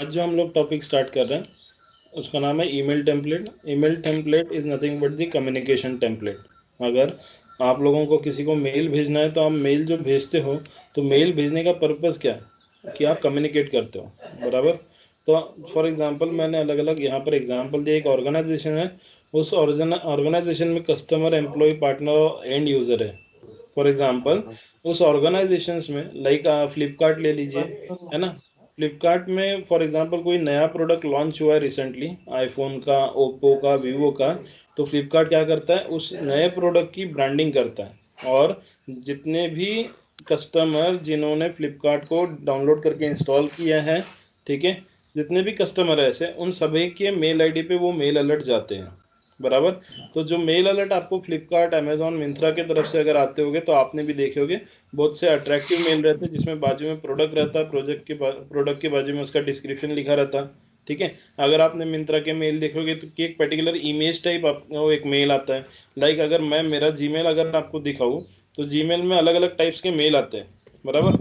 आज जो हम लोग टॉपिक स्टार्ट कर रहे हैं उसका नाम है email template. Email template is nothing but the communication template. अगर आप लोगों को किसी को मेल भेजना है तो आप मेल जो भेजते हो, तो मेल भेजने का पर्पज़ क्या है कि आप कम्युनिकेट करते हो, बराबर। तो फॉर एग्जांपल मैंने अलग अलग यहाँ पर एग्जांपल दिया। एक ऑर्गेनाइजेशन है, उस ऑर्गेनाइजेशन में customer, employ, partner, and user है। फॉर एग्जांपल उस ऑर्गेनाइजेशंस में लाइक फ्लिपकार्ट ले लीजिए, है ना। फ्लिपकार्ट में फॉर एग्जांपल कोई नया प्रोडक्ट लॉन्च हुआ है रिसेंटली, आईफोन का, ओप्पो का, वीवो का। तो फ्लिपकार्ट क्या करता है, उस नए प्रोडक्ट की ब्रांडिंग करता है, और जितने भी कस्टमर जिन्होंने फ्लिपकार्ट को डाउनलोड करके इंस्टॉल किया है, ठीक है, जितने भी कस्टमर है ऐसे, उन सभी के मेल आईडी पे वो मेल अलर्ट जाते हैं, बराबर। तो जो मेल अलर्ट आपको फ्लिपकार्ट, अमेजॉन, मिंत्रा की तरफ से अगर आते होंगे तो आपने भी देखे होंगे, बहुत से अट्रैक्टिव मेल रहते हैं जिसमें बाजू में प्रोडक्ट रहता है, प्रोडक्ट के बाजू में उसका डिस्क्रिप्शन लिखा रहता है, ठीक है। अगर आपने मिंत्रा के मेल देखोगे तो कि एक पर्टिकुलर इमेज टाइप आपको एक मेल आता है। लाइक अगर मैं मेरा जीमेल अगर आपको दिखाऊँ, तो जीमेल में अलग अलग टाइप्स के मेल आते हैं, बराबर।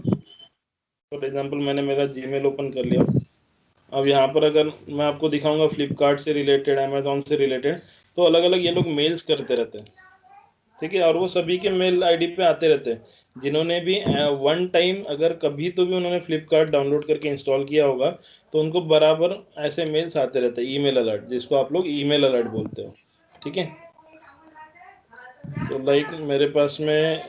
फॉर एग्जाम्पल मैंने मेरा जीमेल ओपन कर लिया। अब यहाँ पर अगर मैं आपको दिखाऊंगा फ्लिपकार्ट से रिलेटेड, अमेजोन से रिलेटेड, तो अलग अलग ये लोग मेल्स करते रहते हैं, ठीक है। और वो सभी के मेल आईडी पे आते रहते हैं। जिन्होंने भी वन टाइम अगर कभी तो भी उन्होंने फ्लिपकार्ट डाउनलोड करके इंस्टॉल किया होगा, तो उनको बराबर ऐसे मेल्स आते रहते हैं, ईमेल अलर्ट, जिसको आप लोग ईमेल अलर्ट बोलते हो, ठीक है। तो लाइक मेरे पास में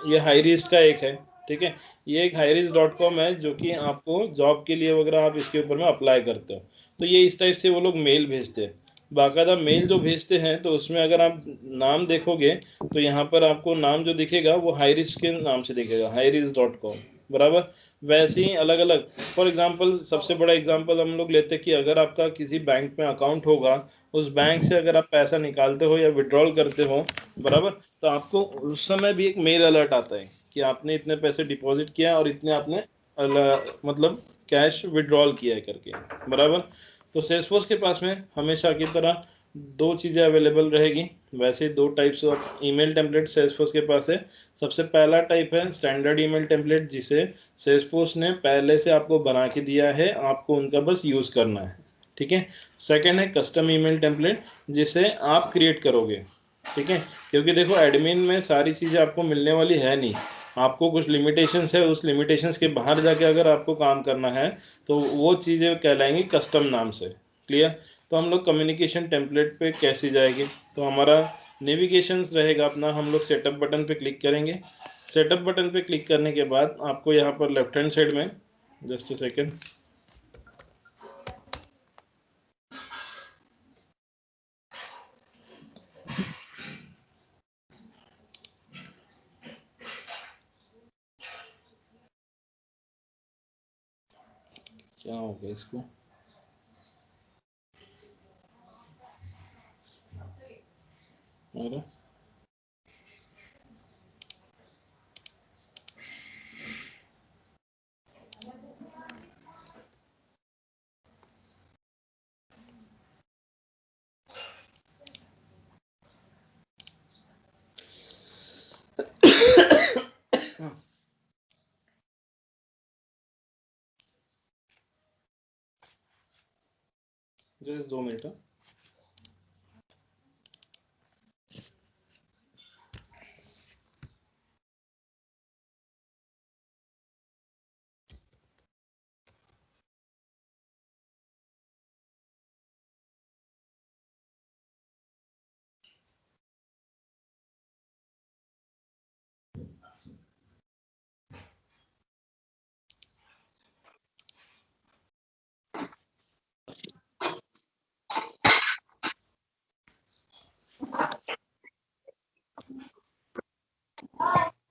ये हाईरिस का एक है, ठीक है। ये एक highris.com है जो कि आपको जॉब के लिए वगैरह आप इसके ऊपर में अप्लाई करते हो। तो ये इस टाइप से वो लोग मेल भेजते हैं। बाकायदा मेल जो भेजते हैं तो उसमें अगर आप नाम देखोगे, तो यहाँ पर आपको नाम जो दिखेगा वो हाईरिस के नाम से दिखेगा, highris.com, बराबर। वैसे ही अलग अलग, फॉर एग्जांपल सबसे बड़ा एग्जांपल हम लोग लेते हैं कि अगर आपका किसी बैंक में अकाउंट होगा, उस बैंक से अगर आप पैसा निकालते हो या विड्रॉल करते हो, बराबर, तो आपको उस समय भी एक मेल अलर्ट आता है कि आपने इतने पैसे डिपॉजिट किया और इतने आपने मतलब कैश विड्रॉल किया है करके, बराबर। तो सेल्सफोर्स के पास में हमेशा की तरह दो चीज़ें अवेलेबल रहेगी। वैसे दो types of email template Salesforce के पास है। सबसे पहला टाइप है स्टैंडर्ड ईमेल टेम्पलेट, जिसे सेल्सफोर्स ने पहले से आपको बना के दिया है, आपको उनका बस यूज़ करना है, ठीक है। सेकंड है कस्टम ईमेल टेम्पलेट, जिसे आप क्रिएट करोगे, ठीक है। क्योंकि देखो एडमिन में सारी चीज़ें आपको मिलने वाली है नहीं, आपको कुछ लिमिटेशंस है, उस लिमिटेशंस के बाहर जाके अगर आपको काम करना है तो वो चीज़ें कहलाएंगी कस्टम नाम से, क्लियर। तो हम लोग कम्युनिकेशन टेम्पलेट पे कैसे जाएंगे, तो हमारा नेविगेशंस रहेगा अपना, हम लोग सेटअप बटन पे क्लिक करेंगे। सेटअप बटन पे क्लिक करने के बाद आपको यहाँ पर लेफ्ट हैंड साइड में, जस्ट अ सेकेंड, क्या हो गया इसको, अरे जस्ट 2 मिनट।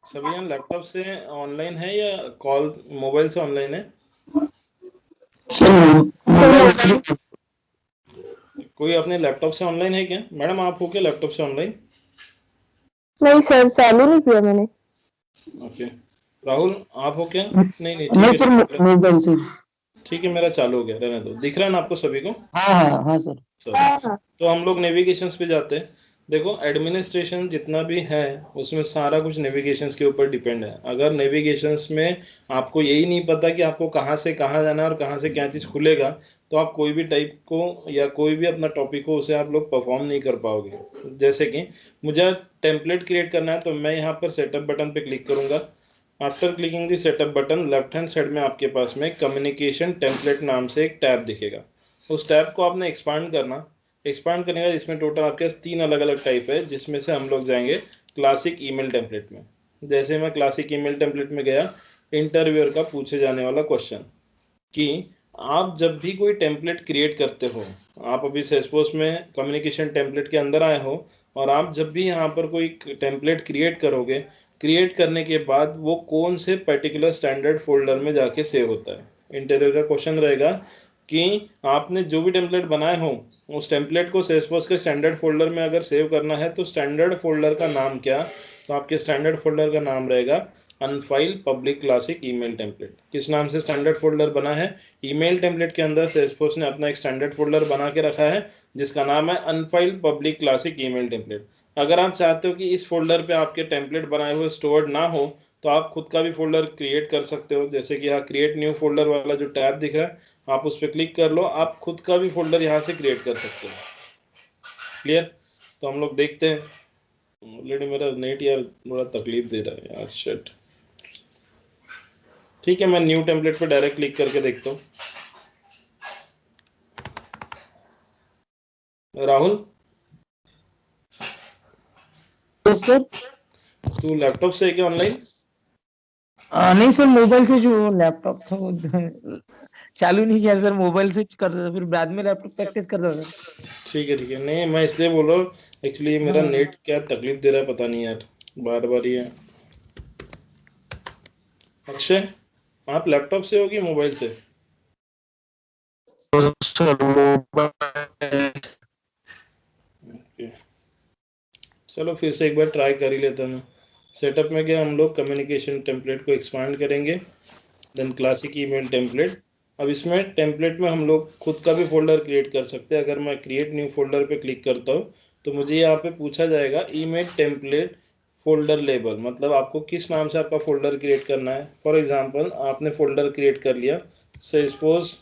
सभी यहाँ लैपटॉप से ऑनलाइन है या कॉल मोबाइल से ऑनलाइन है? कोई अपने लैपटॉप से ऑनलाइन है क्या? मैडम आप हो क्या लैपटॉप से ऑनलाइन? नहीं सर, चालू नहीं किया मैंने। ओके। राहुल आप हो क्या? नहीं नहीं, ठीक है सर, ठीक है, मोबाइल से। ठीक है, मेरा चालू हो गया, रहने दो। दिख रहा है ना आपको सभी को? हाँ हाँ हाँ सर। चलो, हाँ हाँ। तो हम लोग नेविगेशंस पे जाते हैं। देखो एडमिनिस्ट्रेशन जितना भी है उसमें सारा कुछ नेविगेशंस के ऊपर डिपेंड है। अगर नेविगेशंस में आपको यही नहीं पता कि आपको कहाँ से कहाँ जाना है और कहाँ से क्या चीज़ खुलेगा, तो आप कोई भी टाइप को या कोई भी अपना टॉपिक हो उसे आप लोग परफॉर्म नहीं कर पाओगे। जैसे कि मुझे टेम्पलेट क्रिएट करना है तो मैं यहाँ पर सेटअप बटन पे क्लिक करूँगा। After clicking the setup button left hand side में आपके पास में कम्युनिकेशन टेम्पलेट नाम से एक टैब दिखेगा। उस टैब को आपने एक्सपांड करना। एक्सपांड करने का इसमें टोटल आपके पास 3 अलग अलग टाइप है, जिसमें से हम लोग जाएंगे क्लासिक ईमेल टेम्पलेट में। जैसे मैं क्लासिक ईमेल टेम्पलेट में गया, इंटरव्यूअर का पूछे जाने वाला क्वेश्चन कि आप जब भी कोई टेम्पलेट क्रिएट करते हो, आप अभी सेल्सफोर्स में कम्युनिकेशन टेम्पलेट के अंदर आए हो, और आप जब भी यहाँ पर कोई टेम्पलेट क्रिएट करोगे, क्रिएट करने के बाद वो कौन से पर्टिकुलर स्टैंडर्ड फोल्डर में जाके सेव होता है। इंटरव्यू का क्वेश्चन रहेगा कि आपने जो भी टेम्पलेट बनाए हो उस टेम्पलेट को सेल्सफोर्स के स्टैंडर्ड फोल्डर में अगर सेव करना है तो स्टैंडर्ड फोल्डर का नाम क्या, तो आपके स्टैंडर्ड फोल्डर का नाम रहेगा अनफाइल पब्लिक क्लासिक ईमेल टेम्पलेट। किस नाम से स्टैंडर्ड फोल्डर बना है, ईमेल टेम्पलेट के अंदर सेल्सफोर्स ने अपना एक स्टैंडर्ड फोल्डर बना के रखा है जिसका नाम है अनफाइल पब्लिक क्लासिक ईमेल टेम्पलेट। अगर आप चाहते हो कि इस फोल्डर पे आपके टेम्पलेट बनाए हुए स्टोर्ड ना हो तो आप खुद का भी फोल्डर क्रिएट कर सकते हो। जैसे कि यहाँ क्रिएट न्यू फोल्डर वाला जो टैब दिख रहा है, आप उस पर क्लिक कर लो, आप खुद का भी फोल्डर यहाँ से क्रिएट कर सकते हो। क्लियर? तो हम लोग देखते हैं। ऑलरेडी मेरा नेट यार बड़ा तकलीफ दे रहा है यार, शिट। ठीक है, मैं न्यू टेम्पलेट पे डायरेक्ट क्लिक करके देखता हूँ। Rahul, yes sir. तू लैपटॉप से है क्या ऑनलाइन? नहीं सर, मोबाइल से जो लैपटॉप था वो चालू नहीं किया सर, मोबाइल से करता था, फिर बाद में लैपटॉप प्रैक्टिस करता था। ठीक है ठीक है, नहीं मैं इसलिए बोल रहा हूँ, एक्चुअली मेरा हाँ। नेट क्या तकलीफ दे रहा है पता नहीं यार, बार बार ये। अक्षय, आप लैपटॉप से हो कि मोबाइल से? Sir mobile. ओके, चलो फिर से एक बार ट्राई कर ही लेता हूँ। सेटअप में गया, हम लोग कम्युनिकेशन टेम्पलेट को एक्सपांड करेंगे, देन क्लासिक ईमेल टेम्पलेट। अब इसमें टेम्पलेट में हम लोग खुद का भी फोल्डर क्रिएट कर सकते हैं। अगर मैं क्रिएट न्यू फोल्डर पे क्लिक करता हूँ तो मुझे यहाँ पे पूछा जाएगा ईमेल टेम्पलेट फोल्डर लेबल, मतलब आपको किस नाम से आपका फोल्डर क्रिएट करना है। फॉर एग्जांपल आपने फोल्डर क्रिएट कर लिया सेल्सफोर्स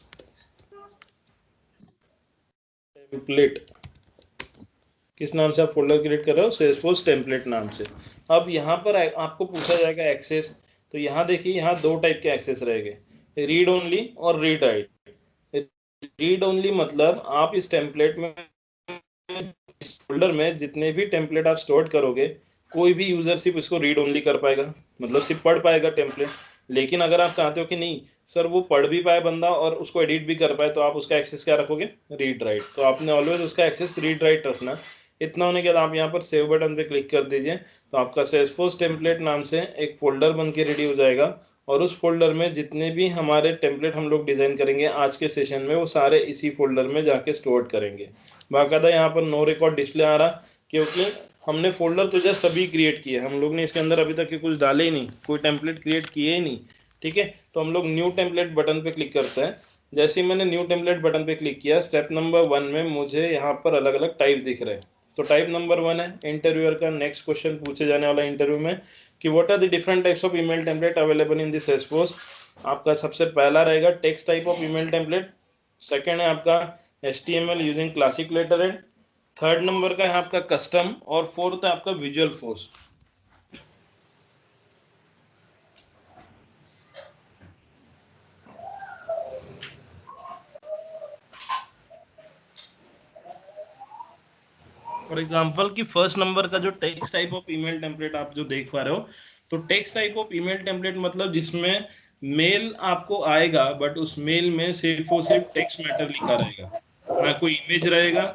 टेम्पलेट, किस नाम से आप फोल्डर क्रिएट कर रहे हो, सेल्सफोर्स टेम्पलेट नाम से। अब यहाँ पर आपको पूछा जाएगा एक्सेस। तो यहाँ देखिए, यहाँ दो टाइप के एक्सेस रहेंगे, रीड ओनली और रीड राइट। रीड ओनली मतलब आप इस टेम्पलेट में, इस फोल्डर में जितने भी टेम्पलेट आप स्टोर करोगे, कोई भी यूजर सिर्फ इसको रीड ओनली कर पाएगा, मतलब सिर्फ पढ़ पाएगा टेम्पलेट। लेकिन अगर आप चाहते हो कि नहीं सर वो पढ़ भी पाए बंदा और उसको एडिट भी कर पाए, तो आप उसका एक्सेस क्या रखोगे, रीड राइट। तो आपने ऑलवेज उसका एक्सेस रीड राइट रखना। इतना होने के बाद आप यहाँ पर सेव बटन पे क्लिक कर दीजिए, तो आपका सेल्सफोर्स टेम्पलेट नाम से एक फोल्डर बन के रेडी हो जाएगा। और उस फोल्डर में जितने भी हमारे टेम्पलेट हम लोग डिजाइन करेंगे आज के सेशन में, वो सारे इसी फोल्डर में जाके स्टोर करेंगे। बाकायदा यहाँ पर नो रिकॉर्ड डिस्प्ले आ रहा, क्योंकि हमने फोल्डर तो जस्ट अभी क्रिएट किया है, हम लोग ने इसके अंदर अभी तक के कुछ डाले ही नहीं, कोई टेम्पलेट क्रिएट किए ही नहीं। ठीक है, तो हम लोग न्यू टेम्पलेट बटन पे क्लिक करते हैं। जैसे ही मैंने न्यू टेम्पलेट बटन पे क्लिक किया, स्टेप नंबर 1 में मुझे यहाँ पर अलग अलग टाइप दिख रहे हैं। तो टाइप नंबर 1 है इंटरव्यूअर का नेक्स्ट क्वेश्चन पूछे जाने वाला इंटरव्यू में कि what are the different types of email template available in this Salesforce. आपका सबसे पहला रहेगा text type of email template. Second है आपका HTML using classic letter head. Third number का है आपका कस्टम, और फोर्थ है आपका विजुअल फोर्स। फॉर एग्जांपल कि फर्स्ट नंबर का जो text type of email template आप जो देख पा रहे हो, तो text type of email template मतलब जिसमें मेल आपको आएगा बट उस मेल में सिर्फ और सिर्फ टेक्स्ट मैटर लिखा रहेगा, ना कोई इमेज रहेगा,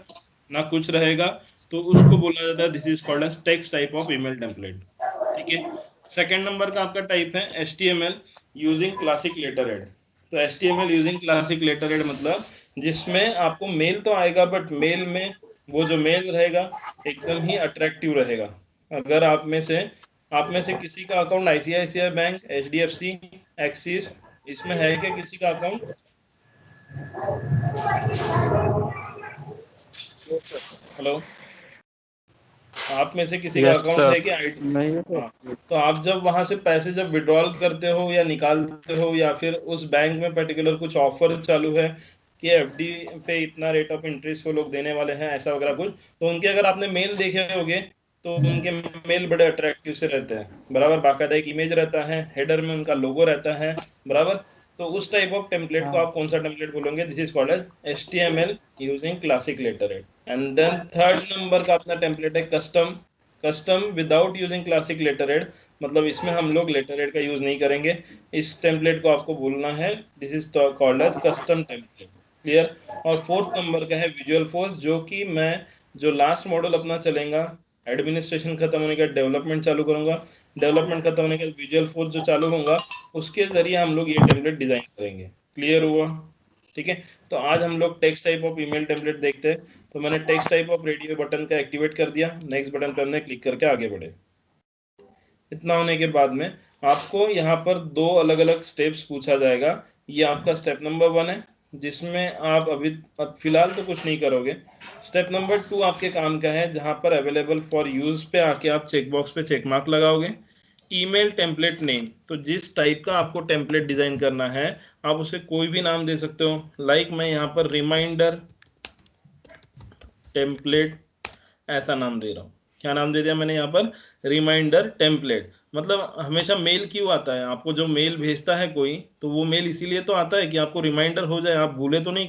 ना कुछ रहेगा। तो उसको बोला जाता है this is called as text type of email template. ठीक है, सेकेंड नंबर का आपका टाइप है HTML using classic letter head. तो HTML using classic letter head मतलब जिसमें आपको मेल तो आएगा बट मेल में वो जो मेल रहेगा एकदम ही अट्रैक्टिव रहेगा। अगर आप में से किसी का account ICICI bank, HDFC, axis, इसमें है क्या किसी का अकाउंट? हेलो, आप में से किसी का यस अकाउंट सर। है कि आईडी? नहीं है तो हाँ, तो आप जब वहां से पैसे जब विड्रॉल करते हो या निकालते हो, या फिर उस बैंक में पर्टिकुलर कुछ ऑफर चालू है कि एफडी पे इतना रेट ऑफ इंटरेस्ट वो लोग देने वाले हैं, ऐसा वगैरह कुछ, तो उनके अगर आपने मेल देखे होंगे तो उनके मेल बड़े अट्रैक्टिव से रहते हैं, बराबर, बाकायदा एक इमेज रहता है, हेडर में उनका लोगो रहता है, बराबर। तो उस टाइप ऑफ टेम्पलेट को हाँ आप कौन सा टेम्पलेट बोलोगे? This is called as HTML using classic letter head. And then third number का अपना टेम्पलेट है custom. Custom without using classic letter head, मतलब इसमें हम लोग लेटर हेड का यूज नहीं करेंगे। इस टेम्पलेट को आपको बोलना है this is called as custom template. Clear? और फोर्थ नंबर का है विजुअल फोर्स, जो कि मैं जो लास्ट मॉडल अपना चलेगा, एडमिनिस्ट्रेशन खत्म होने के बाद डेवलपमेंट चालू करूंगा, डेवलपमेंट खत्म होने के बाद विजुअल फोर्स जो चालू होगा, उसके जरिए हम लोग ये टेम्पलेट डिजाइन करेंगे। क्लियर हुआ? ठीक है। तो आज हम लोग text type of email template देखते हैं। तो मैंने text type of radio button का एक्टिवेट कर दिया, नेक्स्ट बटन पर हमने क्लिक करके आगे बढ़े। इतना होने के बाद में आपको यहाँ पर दो अलग अलग स्टेप्स पूछा जाएगा। ये आपका स्टेप नंबर 1 है, जिसमें आप अभी अब फिलहाल तो कुछ नहीं करोगे। स्टेप नंबर 2 आपके काम का है, जहां पर अवेलेबल फॉर यूज पे आके आप चेकबॉक्स पे चेक मार्क लगाओगे। ईमेल टेम्पलेट नेम, तो जिस टाइप का आपको टेम्पलेट डिजाइन करना है आप उसे कोई भी नाम दे सकते हो। लाइक मैं यहाँ पर रिमाइंडर टेम्पलेट ऐसा नाम दे रहा हूँ। क्या नाम दे दिया मैंने यहाँ पर? Reminder template. मतलब हमेशा मेल क्यों आता है आपको? जो मेल भेजता है कोई, तो वो मेल इसीलिए तो आता है कि आपको रिमाइंडर हो जाए, आप भूले तो नहीं,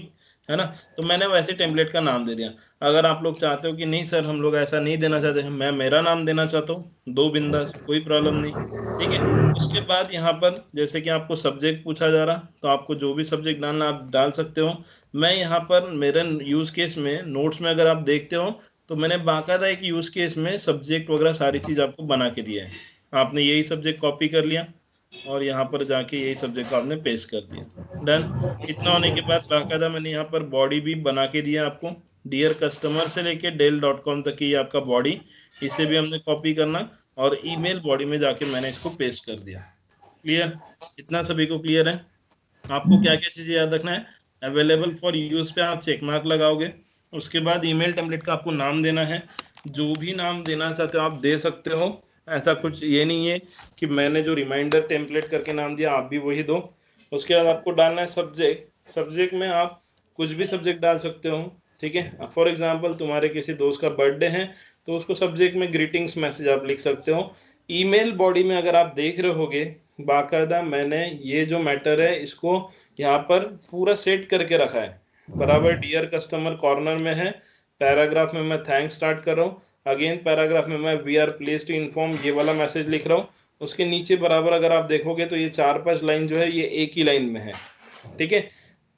है ना? तो मैंने वैसे टेम्पलेट का नाम दे दिया। अगर आप लोग चाहते हो कि नहीं सर हम लोग ऐसा नहीं देना चाहते हैं, मैं मेरा नाम देना चाहता हूँ, दो बिंदास, कोई प्रॉब्लम नहीं। ठीक है। उसके बाद यहाँ पर जैसे कि आपको सब्जेक्ट पूछा जा रहा, तो आपको जो भी सब्जेक्ट डालना आप डाल सकते हो। मैं यहाँ पर मेरे यूज केस में नोट्स में अगर आप देखते हो तो मैंने बाकायदा एक यूज केस में सब्जेक्ट वगैरह सारी चीज आपको बना के दिया है। आपने यही सब्जेक्ट कॉपी कर लिया और यहाँ पर जाके यही सब्जेक्ट को आपने पेस्ट कर दिया। डन। इतना होने के बाद बाकायदा मैंने यहाँ पर बॉडी भी बना के दिया आपको। डियर कस्टमर से लेके डेल.com तक की ये आपका बॉडी, इसे भी हमने कॉपी करना और ईमेल बॉडी में जाके मैंने इसको पेस्ट कर दिया। क्लियर? इतना सभी को क्लियर है? आपको क्या क्या चीजें याद रखना है? अवेलेबल फॉर यूज पे आप चेक मार्क लगाओगे। उसके बाद ईमेल टेम्पलेट का आपको नाम देना है। जो भी नाम देना चाहते हो आप दे सकते हो, ऐसा कुछ ये नहीं है कि मैंने जो रिमाइंडर टेम्पलेट करके नाम दिया आप भी वही दो। उसके बाद आपको डालना है सब्जेक्ट। सब्जेक्ट में आप कुछ भी सब्जेक्ट डाल सकते हो। ठीक है। फॉर एग्जाम्पल तुम्हारे किसी दोस्त का बर्थडे है तो उसको सब्जेक्ट में ग्रीटिंग्स मैसेज आप लिख सकते हो। ईमेल बॉडी में अगर आप देख रहे होगे, बाकायदा मैंने ये जो मैटर है इसको यहाँ पर पूरा सेट करके रखा है, बराबर। डियर कस्टमर कॉर्नर में है, पैराग्राफ में मैं थैंक्स स्टार्ट कर रहा हूँ, अगेन पैराग्राफ में मैं we are pleased to inform ये वाला मैसेज लिख रहा हूँ। उसके नीचे बराबर अगर आप देखोगे तो ये 4-5 लाइन जो है ये एक ही लाइन में है। ठीक है।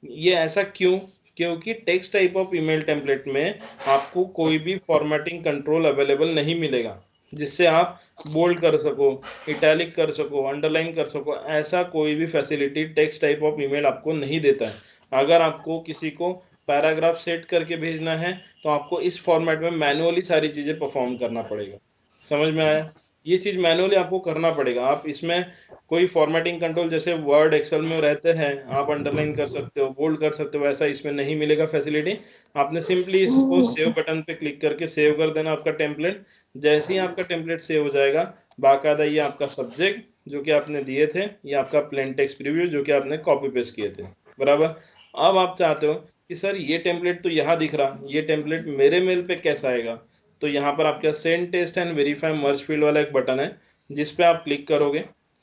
ये ऐसा क्यों? क्योंकि text type of email template में आपको कोई भी फॉर्मेटिंग कंट्रोल अवेलेबल नहीं मिलेगा जिससे आप बोल्ड कर सको, इटैलिक कर सको, अंडरलाइन कर सको। ऐसा कोई भी facility text type of email आपको नहीं देता है। अगर आपको किसी को पैराग्राफ सेट करके भेजना है तो आपको इस फॉर्मेट में मैनुअली सारी चीज़ें परफॉर्म करना पड़ेगा। समझ में आया? ये चीज़ मैनुअली आपको करना पड़ेगा। आप इसमें कोई फॉर्मेटिंग कंट्रोल जैसे वर्ड एक्सेल में रहते हैं, आप अंडरलाइन कर सकते हो, बोल्ड कर सकते हो, वैसा इसमें नहीं मिलेगा फैसिलिटी। आपने सिंपली इसको सेव बटन पे क्लिक करके सेव कर देना आपका टेम्पलेट। जैसे ही आपका टेम्पलेट सेव हो जाएगा, बाकायदा ये आपका सब्जेक्ट जो कि आपने दिए थे, ये आपका प्लेन टेक्स्ट प्रीव्यू जो कि आपने कॉपी पेस्ट किए थे, बराबर। अब आप चाहते हो कि सर ये टेम्पलेट तो यहाँ दिख रहा, ये टेम्पलेट मेरे मेल पे कैसा आएगा? तो यहाँ पर आपका send test and verify merge field वाला एक बटन है, जिस पे आप क्लिक करोगे।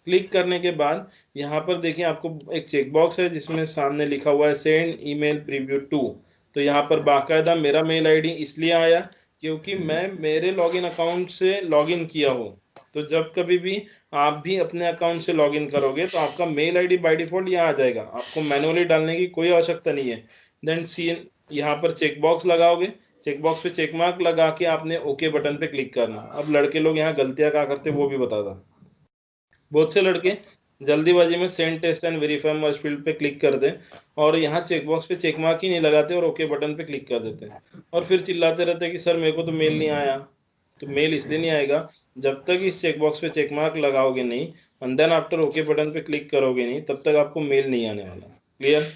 क्लिक करने के बाद यहाँ पर देखिए आपको एक चेकबॉक्स है जिसमें सामने लिखा हुआ है सेंड ईमेल प्रीव्यू टू। तो यहाँ पर बाकायदा मेरा मेल आईडी इसलिए आया क्योंकि मैं मेरे लॉगिन अकाउंट से लॉगिन किया हूँ। तो जब कभी भी आप भी अपने अकाउंट से लॉगिन करोगे तो आपका मेल आईडी बाय डिफॉल्ट यहाँ आ जाएगा, आपको मैनुअली डालने की कोई आवश्यकता नहीं है। देन सी यहाँ पर चेकबॉक्स लगाओगे, चेकबॉक्स पे चेक मार्क लगा के आपने ओके बटन पे क्लिक करना। अब लड़के लोग यहाँ गलतियाँ क्या करते वो भी बता था। बहुत से लड़के जल्दीबाजी में send test and verify merge field पे क्लिक कर दें और यहाँ चेकबॉक्स पे चेक मार्क ही नहीं लगाते और ओके बटन पे क्लिक कर देते हैं और फिर चिल्लाते रहते हैं कि सर मेरे को तो मेल नहीं आया। तो मेल इसलिए नहीं आएगा, जब तक इस चेकबॉक्स पे चेक मार्क लगाओगे नहीं and then after okay button पे क्लिक करोगे नहीं, तब तक आपको मेल नहीं आने वाला। क्लियर?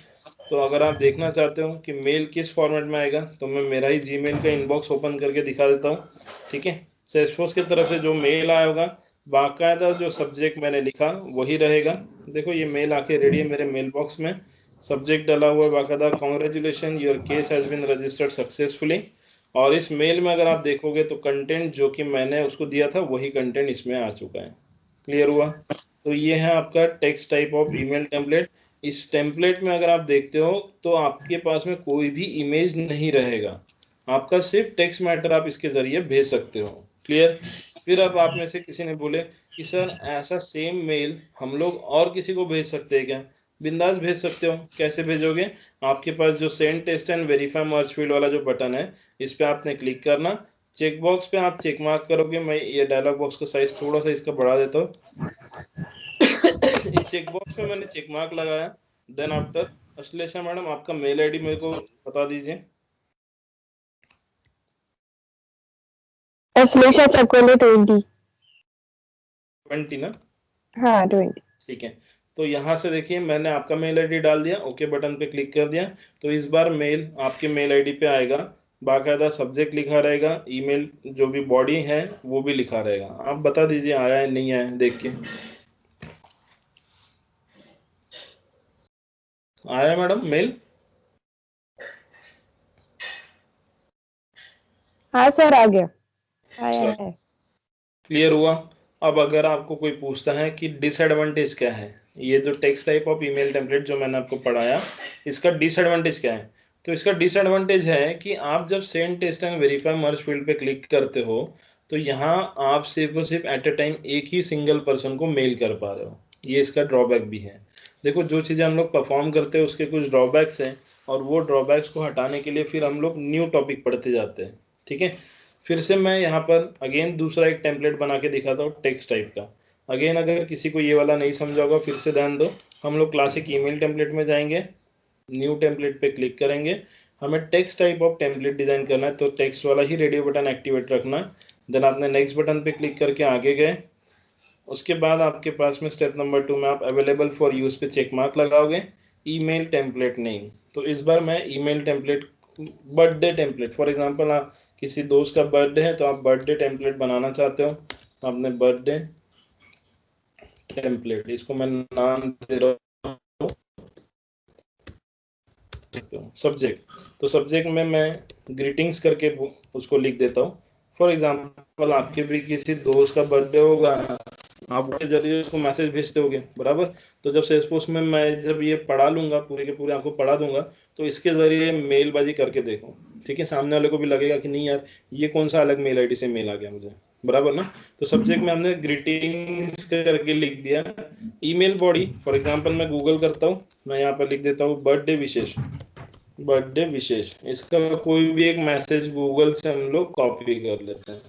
तो अगर आप देखना चाहते हो कि मेल किस फॉर्मेट में आएगा तो मैं मेरा ही जीमेल का इनबॉक्स ओपन करके दिखा देता हूँ। ठीक है। सेल्सफोर्स की तरफ से जो मेल आया होगा, बाकायदा जो सब्जेक्ट मैंने लिखा वही रहेगा। देखो ये मेल आके रेडी है मेरे मेल बॉक्स में, सब्जेक्ट डाला हुआ है बाकायदा, congratulation your case has been registered successfully. और इस मेल में अगर आप देखोगे तो कंटेंट जो कि मैंने उसको दिया था वही कंटेंट इसमें आ चुका है। क्लियर हुआ? तो ये है आपका text type of email template. इस टेम्पलेट में अगर आप देखते हो तो आपके पास में कोई भी इमेज नहीं रहेगा, आपका सिर्फ टेक्स्ट मैटर आप इसके जरिए भेज सकते हो। क्लियर? फिर अब आप में से किसी ने बोले कि सर ऐसा सेम मेल हम लोग और किसी को भेज सकते हैं क्या? बिंदास भेज सकते हो। कैसे भेजोगे? आपके पास जो send test and verify merge field वाला जो बटन है, इस पे आपने क्लिक करना, चेक बॉक्स पे आप चेक मार्क करोगे। मैं ये डायलॉग बॉक्स का साइज थोड़ा सा इसका बढ़ा देता हूँ। इस चेक बॉक्स पे मैंने चेक मार्क लगाया। देन आफ्टर, अश्लेषा मैडम आपका मेल आईडी मेरे को बता दीजिए। अश्लेषा चकोले 20। 20 ना? हाँ 20। ठीक है, तो यहाँ से देखिए मैंने आपका मेल आईडी डाल दिया, ओके बटन पे क्लिक कर दिया। तो इस बार मेल आपके मेल आईडी पे आएगा, बाकायदा सब्जेक्ट लिखा रहेगा, ईमेल जो भी बॉडी है वो भी लिखा रहेगा। आप बता दीजिए आया है नहीं आया देख के। आया मैडम मेल? हाँ सर आ गया, आया है। क्लियर हुआ? अब अगर आपको कोई पूछता है कि डिसएडवांटेज क्या है, ये जो text type of email template जो मैंने आपको पढ़ाया, इसका डिसएडवांटेज क्या है? तो इसका डिसएडवांटेज है कि आप जब send test and verify merge field पे क्लिक करते हो तो यहाँ आप सिर्फ और सिर्फ एट अ टाइम एक ही सिंगल पर्सन को मेल कर पा रहे हो। ये इसका ड्रॉबैक भी है। देखो जो चीज़ें हम लोग परफॉर्म करते हैं उसके कुछ ड्रॉबैक्स हैं, और वो ड्रॉबैक्स को हटाने के लिए फिर हम लोग न्यू टॉपिक पढ़ते जाते हैं। ठीक है, फिर से मैं यहाँ पर अगेन दूसरा एक टेम्पलेट बना के दिखाता हूँ टेक्स्ट टाइप का। अगेन अगर किसी को ये वाला नहीं समझा होगा फिर से ध्यान दो, हम लोग क्लासिक ईमेल टेम्पलेट में जाएंगे, न्यू टेम्पलेट पे क्लिक करेंगे, हमें text type of template design करना है तो टेक्स्ट वाला ही रेडियो बटन एक्टिवेट रखना है। देन आपने नेक्स्ट बटन पे क्लिक करके आगे गए, उसके बाद आपके पास में स्टेप नंबर 2 में आप अवेलेबल फॉर यूज पे चेक मार्क लगाओगे, ईमेल टेम्पलेट नेम। तो इस बार मैं email template, birthday template for example, आप किसी दोस्त का बर्थडे है तो आप बर्थडे टेम्पलेट बनाना चाहते हो, तो आपने बर्थडे टेम्पलेट, इसको मैं नाम दे रहा हूँ सब्जेक्ट। तो सब्जेक्ट में मैं ग्रीटिंग्स करके उसको लिख देता हूँ। फॉर एग्जांपल आपके भी किसी दोस्त का बर्थडे होगा, आप उसके जरिए उसको मैसेज भेजते होगे बराबर। तो जब सेल्सफोर्स में मैं जब ये पढ़ा लूंगा, पूरे के पूरे आपको पढ़ा दूंगा, तो इसके जरिए मेलबाजी करके देखो। ठीक है, सामने वाले को भी लगेगा कि नहीं यार ये कौन सा अलग मेल आईडी से मेल आ गया मुझे, बराबर ना। तो सब्जेक्ट में हमने ग्रीटिंग्स करके लिख दिया। ईमेल बॉडी फॉर एग्जांपल मैं गूगल करता हूँ, मैं यहाँ पर लिख देता हूँ बर्थडे विशेष, बर्थडे विशेष। इसका कोई भी एक मैसेज गूगल से हम लोग कॉपी कर लेते हैं।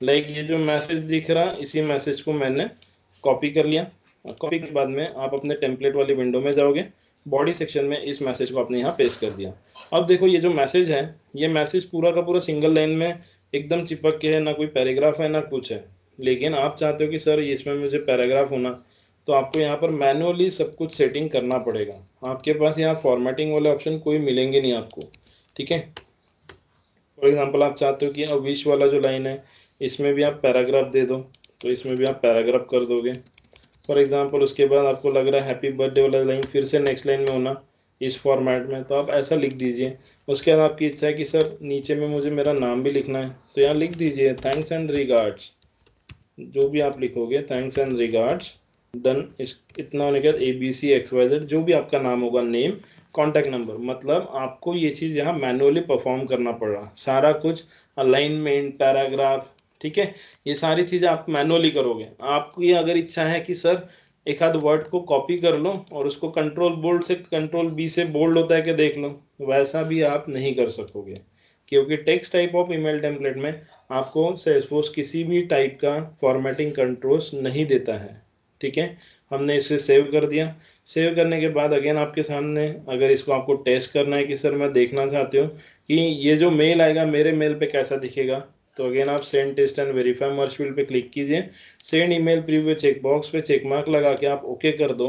लाइक ये जो मैसेज दिख रहा, इसी मैसेज को मैंने कॉपी कर लिया। कॉपी के बाद में आप अपने टेम्पलेट वाली विंडो में जाओगे, बॉडी सेक्शन में इस मैसेज को आपने यहाँ पेस्ट कर दिया। अब देखो ये जो मैसेज है, ये मैसेज पूरा का पूरा सिंगल लाइन में एकदम चिपक के है, ना कोई पैराग्राफ है ना कुछ है। लेकिन आप चाहते हो कि सर इसमें मुझे पैराग्राफ होना, तो आपको यहाँ पर मैनुअली सब कुछ सेटिंग करना पड़ेगा। आपके पास यहाँ फॉर्मेटिंग वाले ऑप्शन कोई मिलेंगे नहीं आपको। ठीक है, फॉर एग्जांपल आप चाहते हो कि विश वाला जो लाइन है इसमें भी आप पैराग्राफ दे दो, तो इसमें भी आप पैराग्राफ कर दोगे। फॉर एग्जांपल उसके बाद आपको लग रहा है हैप्पी बर्थडे वाला लाइन फिर से नेक्स्ट लाइन में होना इस फॉर्मेट में, तो आप ऐसा लिख दीजिए। उसके बाद आपकी इच्छा है कि सर नीचे में मुझे मेरा नाम भी लिखना है, तो यहाँ लिख दीजिए थैंक्स एंड रिगार्ड्स, जो भी आप लिखोगे थैंक्स एंड रिगार्ड्स। देन इस इतना होने के बाद ABCXYZ जो भी आपका नाम होगा, नेम, कॉन्टैक्ट नंबर। मतलब आपको ये चीज़ यहाँ मैनुअली परफॉर्म करना पड़ रहा, सारा कुछ अलाइनमेंट, पैराग्राफ। ठीक है, ये सारी चीज़ें आप मैनुअली करोगे। आपको ये अगर इच्छा है कि सर एक आध वर्ड को कॉपी कर लो और उसको कंट्रोल बोल्ड से कंट्रोल B से बोल्ड होता है कि देख लो, वैसा भी आप नहीं कर सकोगे, क्योंकि text type of email template में आपको सेल्सफोर्स किसी भी टाइप का फॉर्मेटिंग कंट्रोल्स नहीं देता है। ठीक है, हमने इसे सेव कर दिया। सेव करने के बाद अगेन आपके सामने, अगर इसको आपको टेस्ट करना है कि सर मैं देखना चाहती हूँ कि ये जो मेल आएगा मेरे मेल पे कैसा दिखेगा, तो अगेन आप send test and verify merge field पे क्लिक कीजिए, send email preview check box पे चेक मार्क लगा के आप ओके कर दो,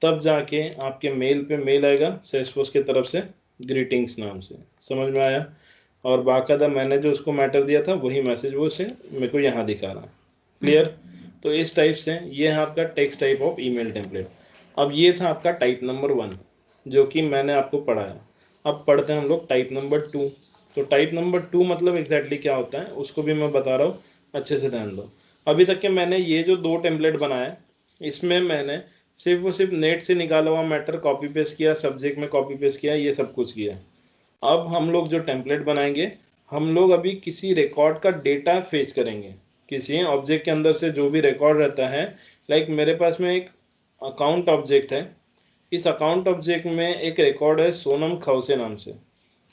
तब जाके आपके मेल पे मेल आएगा सेल्सफोर्स की तरफ से ग्रीटिंग्स नाम से। समझ में आया? और बाकायदा मैंने जो उसको मैटर दिया था वही मैसेज वो उसे मेरे को यहाँ दिखा रहा है। क्लियर? तो इस टाइप से ये है आपका text type of email template. अब ये था आपका टाइप नंबर 1 जो कि मैंने आपको पढ़ाया। अब पढ़ते हैं हम लोग टाइप नंबर 2। तो टाइप नंबर 2 मतलब एग्जैक्टली क्या होता है उसको भी मैं बता रहा हूँ, अच्छे से ध्यान दो। अभी तक के मैंने ये जो 2 टेम्पलेट बनाए इसमें मैंने सिर्फ और सिर्फ नेट से निकाला हुआ मैटर कॉपी पेस्ट किया, सब्जेक्ट में कॉपी पेस्ट किया, ये सब कुछ किया। अब हम लोग जो टेम्पलेट बनाएंगे हम लोग अभी किसी रिकॉर्ड का डेटा फेच करेंगे, किसी ऑब्जेक्ट के अंदर से जो भी रिकॉर्ड रहता है। लाइक मेरे पास में एक अकाउंट ऑब्जेक्ट है, इस अकाउंट ऑब्जेक्ट में एक रिकॉर्ड है सोनम खौसे नाम से।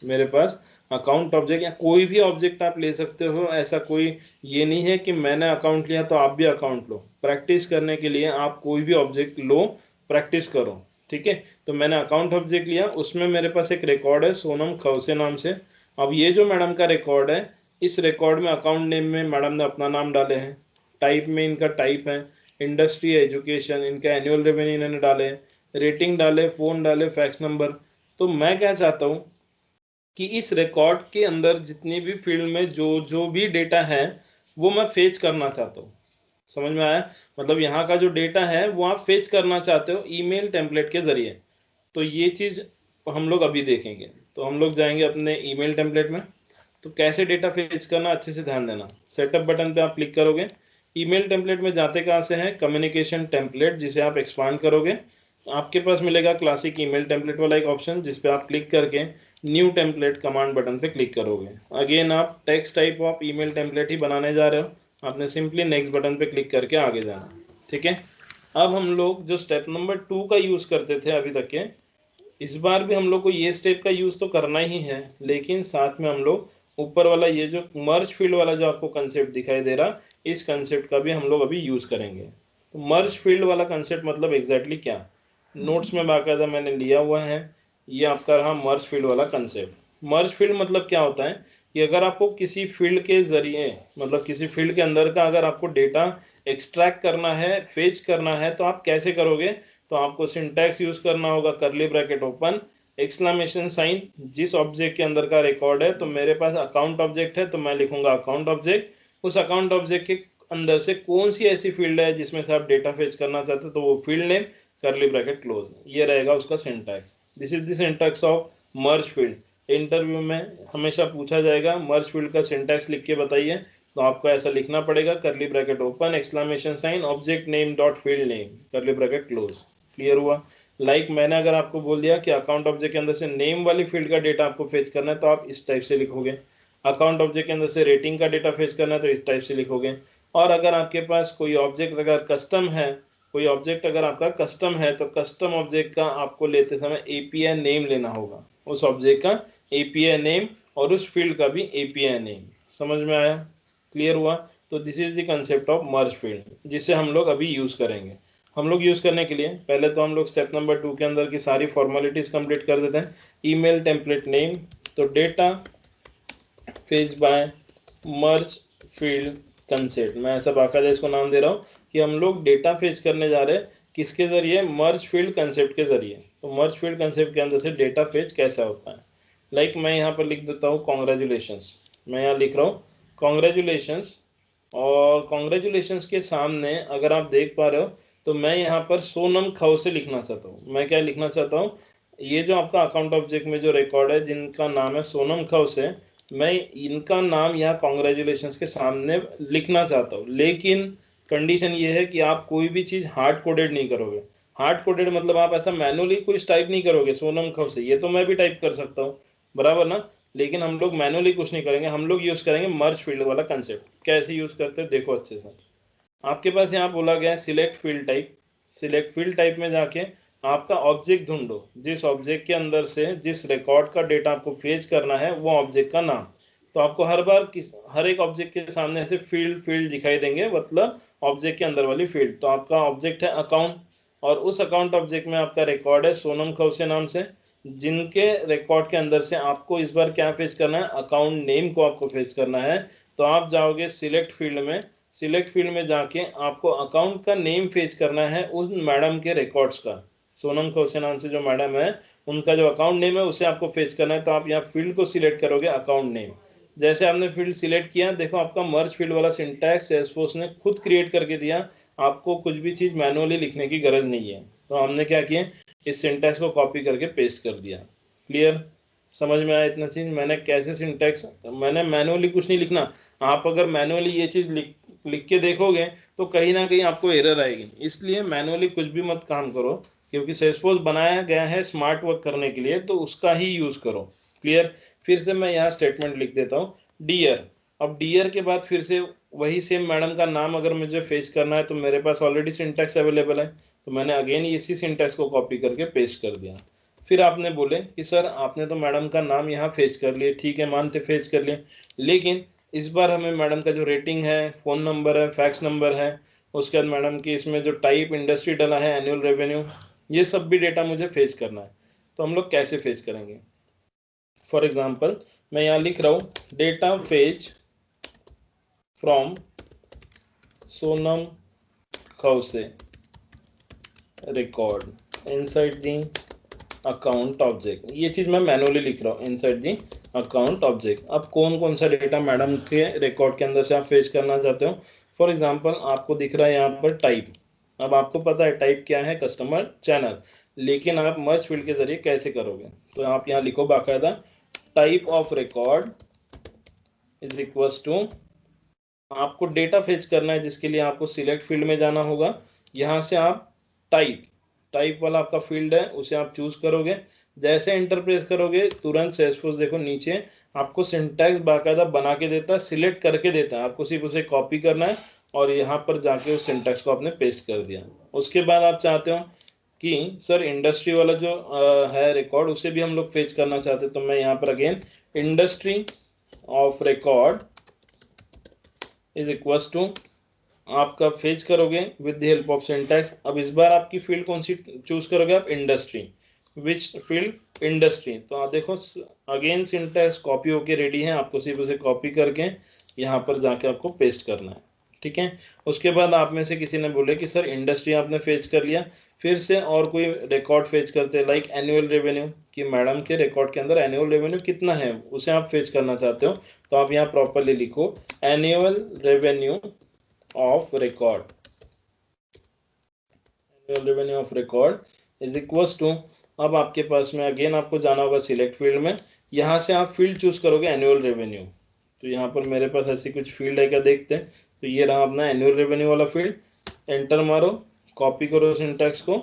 मेरे पास अकाउंट ऑब्जेक्ट या कोई भी ऑब्जेक्ट आप ले सकते हो, ऐसा कोई ये नहीं है कि मैंने अकाउंट लिया तो आप भी अकाउंट लो। प्रैक्टिस करने के लिए आप कोई भी ऑब्जेक्ट लो, प्रैक्टिस करो, ठीक है। तो मैंने अकाउंट ऑब्जेक्ट लिया, उसमें मेरे पास एक रिकॉर्ड है सोनम खौसे नाम से। अब ये जो मैडम का रिकॉर्ड है, इस रिकॉर्ड में अकाउंट नेम में मैडम ने अपना नाम डाले हैं, टाइप में इनका टाइप है इंडस्ट्री एजुकेशन, इनका एनुअल रेवेन्यू इन्होंने डाले, रेटिंग डाले, फ़ोन डाले, फैक्स नंबर। तो मैं क्या चाहता हूँ कि इस रिकॉर्ड के अंदर जितनी भी फील्ड में जो जो भी डेटा है वो मैं फेच करना चाहता हूँ। समझ में आया? मतलब यहाँ का जो डेटा है वो आप फेच करना चाहते हो ईमेल टेम्पलेट के ज़रिए। तो ये चीज़ हम लोग अभी देखेंगे। तो हम लोग जाएंगे अपने ईमेल टेम्पलेट में। तो कैसे डेटा फेच करना, अच्छे से ध्यान देना। सेटअप बटन पे आप क्लिक करोगे, ईमेल टेम्पलेट में जाते कहाँ से हैं, कम्युनिकेशन टेम्पलेट, जिसे आप एक्सपांड करोगे आपके पास मिलेगा क्लासिक ईमेल टेम्पलेट वाला एक ऑप्शन, जिस पे आप क्लिक करके न्यू टेम्पलेट कमांड बटन पे क्लिक करोगे। अगेन आप text type of email template ही बनाने जा रहे हो, आपने सिंपली नेक्स्ट बटन पे क्लिक करके आगे जाना, ठीक है। अब हम लोग जो स्टेप नंबर 2 का यूज़ करते थे अभी तक के, इस बार भी हम लोग को ये स्टेप का यूज़ तो करना ही है, लेकिन साथ में हम लोग ऊपर वाला ये जो मर्ज फील्ड वाला जो आपको कंसेप्ट दिखाई दे रहा, इस कंसेप्ट का भी हम लोग अभी यूज़ करेंगे। तो मर्ज फील्ड वाला कंसेप्ट मतलब एग्जैक्टली क्या, नोट्स में बाकायदा मैंने लिया हुआ है। ये आपका रहा मर्ज फील्ड वाला कंसेप्ट। मर्ज फील्ड मतलब क्या होता है कि अगर आपको किसी फील्ड के जरिए, मतलब किसी फील्ड के अंदर का अगर आपको डेटा एक्सट्रैक्ट करना है, फेच करना है, तो आप कैसे करोगे। तो आपको सिंटैक्स यूज करना होगा, curly bracket open, exclamation sign, जिस ऑब्जेक्ट के अंदर का रिकॉर्ड है। तो मेरे पास अकाउंट ऑब्जेक्ट है तो मैं लिखूंगा अकाउंट ऑब्जेक्ट, उस अकाउंट ऑब्जेक्ट के अंदर से कौन सी ऐसी फील्ड है जिसमें से आप डेटा फेच करना चाहते हो, तो वो field name, curly bracket close, ये रहेगा उसका syntax. This is the syntax of merge field. Interview में हमेशा पूछा जाएगा मर्ज फील्ड का सिंटैक्स लिख के बताइए, तो आपको ऐसा लिखना पड़ेगा, curly bracket open, exclamation sign, object name dot field name, curly bracket close. Clear हुआ? लाइक मैंने अगर आपको बोल दिया कि अकाउंट ऑब्जेक्ट के अंदर से नेम वाली फील्ड का डेटा आपको फेच करना है, तो आप इस टाइप से लिखोगे। अकाउंट ऑब्जेक्ट के अंदर से रेटिंग का डेटा फेच करना है तो इस टाइप से लिखोगे। और अगर आपके पास कोई ऑब्जेक्ट अगर कस्टम है, कोई ऑब्जेक्ट अगर आपका कस्टम है, तो कस्टम ऑब्जेक्ट का आपको लेते समय एपीआई नेम लेना होगा, उस ऑब्जेक्ट का एपीआई नेम और उस फील्ड का भी एपीआई नेम। समझ में आया? क्लियर हुआ? तो this is the concept of merge field, जिसे हम लोग अभी यूज करेंगे। हम लोग यूज करने के लिए पहले तो हम लोग स्टेप नंबर 2 के अंदर की सारी फॉर्मेलिटीज कंप्लीट कर देते हैं। ईमेल टेम्पलेट नेम, तो data fetch by merge field concept, मैं ऐसा बाकायदा इसको नाम दे रहा हूँ कि हम लोग डेटा फेच करने जा रहे हैं किसके जरिए, मर्ज फील्ड कंसेप्ट के जरिए। तो मर्ज फील्ड कंसेप्ट के अंदर से डेटा फेच कैसा होता है, लाइक मैं यहाँ पर लिख देता हूँ कॉन्ग्रेचुलेशंस। मैं यहाँ लिख रहा हूँ कॉन्ग्रेचुलेशंस, और कॉन्ग्रेचुलेशंस के सामने अगर आप देख पा रहे हो तो मैं यहाँ पर सोनम खौसे लिखना चाहता हूँ। मैं क्या लिखना चाहता हूँ, ये जो आपका अकाउंट ऑब्जेक्ट में जो रिकॉर्ड है जिनका नाम है सोनम खौसे, मैं इनका नाम यहाँ कॉन्ग्रेचुलेशंस के सामने लिखना चाहता हूँ। लेकिन कंडीशन ये है कि आप कोई भी चीज़ हार्ड कोडेड नहीं करोगे। हार्ड कोडेड मतलब आप ऐसा मैनुअली कुछ टाइप नहीं करोगे सोनम खौसे, ये तो मैं भी टाइप कर सकता हूँ, बराबर ना। लेकिन हम लोग मैनुअली कुछ नहीं करेंगे, हम लोग यूज़ करेंगे मर्ज फील्ड वाला कंसेप्ट। कैसे यूज़ करते हैं देखो अच्छे से। आपके पास यहाँ बोला गया है select field type. Select field type में जाके आपका ऑब्जेक्ट ढूंढो, जिस ऑब्जेक्ट के अंदर से जिस रिकॉर्ड का डेटा आपको फेच करना है वो ऑब्जेक्ट का नाम। तो आपको हर बार हर एक ऑब्जेक्ट के सामने ऐसे फील्ड फील्ड दिखाई देंगे, मतलब ऑब्जेक्ट के अंदर वाली फील्ड। तो आपका ऑब्जेक्ट है अकाउंट, और उस अकाउंट ऑब्जेक्ट में आपका रिकॉर्ड है सोनम खौसे नाम से, जिनके रिकॉर्ड के अंदर से आपको इस बार क्या फेच करना है, अकाउंट नेम को आपको फेच करना है। तो आप जाओगे सिलेक्ट फील्ड में, सिलेक्ट फील्ड में जाके आपको अकाउंट का नेम फेच करना है उस मैडम के रिकॉर्ड्स का। सोनम खौसे नाम से जो मैडम है उनका जो अकाउंट नेम है उसे आपको फेच करना है। तो आप यहाँ फील्ड को सिलेक्ट करोगे अकाउंट नेम। जैसे आपने फील्ड सिलेक्ट किया, देखो आपका मर्ज फील्ड वाला सिंटैक्स सेल्सफोर्स ने खुद क्रिएट करके दिया, आपको कुछ भी चीज़ मैनुअली लिखने की गरज नहीं है। तो हमने क्या किया, इस सिंटैक्स को कॉपी करके पेस्ट कर दिया। क्लियर, समझ में आया इतना चीज़ मैंने कैसे सिंटैक्स, मैंने मैनुअली कुछ नहीं लिखना। आप अगर मैनुअली ये चीज़ लिख के देखोगे तो कहीं ना कहीं आपको एरर आएगी, इसलिए मैनुअली कुछ भी मत काम करो, क्योंकि सेल्सफोर्स बनाया गया है स्मार्ट वर्क करने के लिए, तो उसका ही यूज करो। क्लियर, फिर से मैं यहाँ स्टेटमेंट लिख देता हूँ डियर। अब डियर के बाद फिर से वही सेम मैडम का नाम अगर मुझे फेच करना है तो मेरे पास ऑलरेडी सिंटैक्स अवेलेबल है, तो मैंने अगेन इसी सिंटैक्स को कॉपी करके पेस्ट कर दिया। फिर आपने बोले कि सर आपने तो मैडम का नाम यहाँ फेच कर लिए, ठीक है मानते फेच कर लिए, लेकिन इस बार हमें मैडम का जो रेटिंग है, फ़ोन नंबर है, फैक्स नंबर है, उसके बाद मैडम की इसमें जो टाइप इंडस्ट्री डाला है, एनुअल रेवेन्यू, ये सब भी डेटा मुझे फेच करना है। तो हम लोग कैसे फेच करेंगे? फॉर एग्जांपल मैं यहाँ लिख रहा हूँ डेटा फेच फ्रॉम सोनम खौसे record inside the account object. ये चीज़ मैं मैनुअली लिख रहा हूँ, इनसाइड दी अकाउंट ऑब्जेक्ट। अब कौन कौन सा डेटा मैडम के रिकॉर्ड के अंदर से आप फेच करना चाहते हो? फॉर एग्जांपल आपको दिख रहा है यहाँ पर टाइप। अब आपको पता है टाइप क्या है, कस्टमर चैनल, लेकिन आप मर्ज फील्ड के जरिए कैसे करोगे? तो आप यहाँ लिखो बाकायदा type of record is equal to, आपको डेटा फेच करना है जिसके लिए आपको सिलेक्ट फील्ड में जाना होगा। यहाँ से आप टाइप वाला आपका फील्ड है उसे आप चूज करोगे। जैसे एंटर प्रेस करोगे तुरंत सेल्सफोर्स देखो नीचे आपको सिंटैक्स बाकायदा बना के देता है, सिलेक्ट करके देता है, आपको सिर्फ उसे कॉपी करना है और यहाँ पर जाके उस सिंटैक्स को आपने पेस्ट कर दिया। उसके बाद आप चाहते हो कि सर इंडस्ट्री वाला जो है रिकॉर्ड उसे भी हम लोग फेच करना चाहते हैं, तो मैं यहाँ पर again industry of record is equal to, आपका फेच करोगे with the help of syntax. अब इस बार आपकी फील्ड कौन सी चूज करोगे आप? इंडस्ट्री। Which field? इंडस्ट्री। तो आप देखो अगेन सिंटैक्स कॉपी होके रेडी है, आपको सिर्फ उसे कॉपी करके यहाँ पर जाके आपको पेस्ट करना है। ठीक है, उसके बाद आप में से किसी ने बोले कि सर इंडस्ट्री आपने फेच कर लिया, फिर से और कोई रिकॉर्ड फेच करते हैं लाइक एनुअल रेवेन्यू, कि मैडम के रिकॉर्ड के अंदर एनुअल रेवेन्यू कितना है उसे आप फेच करना चाहते हो। तो आप यहाँ प्रॉपरली लिखो annual revenue of record, annual revenue of record is equals to, अब आपके पास में अगेन आपको जाना होगा सिलेक्ट फील्ड में, यहाँ से आप फील्ड चूज करोगे एनुअल रेवेन्यू। तो यहाँ पर मेरे पास ऐसी कुछ फील्ड है क्या, देखते हैं। तो ये रहा अपना एनुअल रेवेन्यू वाला फील्ड, एंटर मारो, कॉपी करो सिंटैक्स को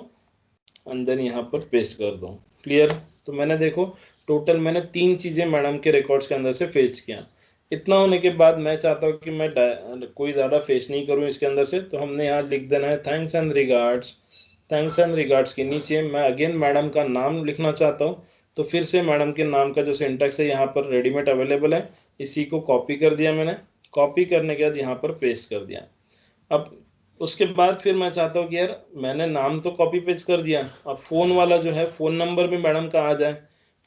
एंड देन यहाँ पर पेस्ट कर दो। क्लियर, तो मैंने देखो टोटल मैंने 3 चीज़ें मैडम के रिकॉर्ड्स के अंदर से फेच किया। इतना होने के बाद मैं चाहता हूँ कि मैं कोई ज़्यादा फेच नहीं करूँ इसके अंदर से, तो हमने यहाँ लिख देना है thanks and regards. Thanks and regards के नीचे मैं अगेन मैडम का नाम लिखना चाहता हूँ, तो फिर से मैडम के नाम का जो सिंटैक्स है यहाँ पर रेडीमेड अवेलेबल है, इसी को कॉपी कर दिया मैंने। कॉपी करने के बाद यहाँ पर पेस्ट कर दिया। अब उसके बाद फिर मैं चाहता हूँ कि यार मैंने नाम तो कॉपी पेस्ट कर दिया, अब फ़ोन वाला जो है फ़ोन नंबर भी मैडम का आ जाए,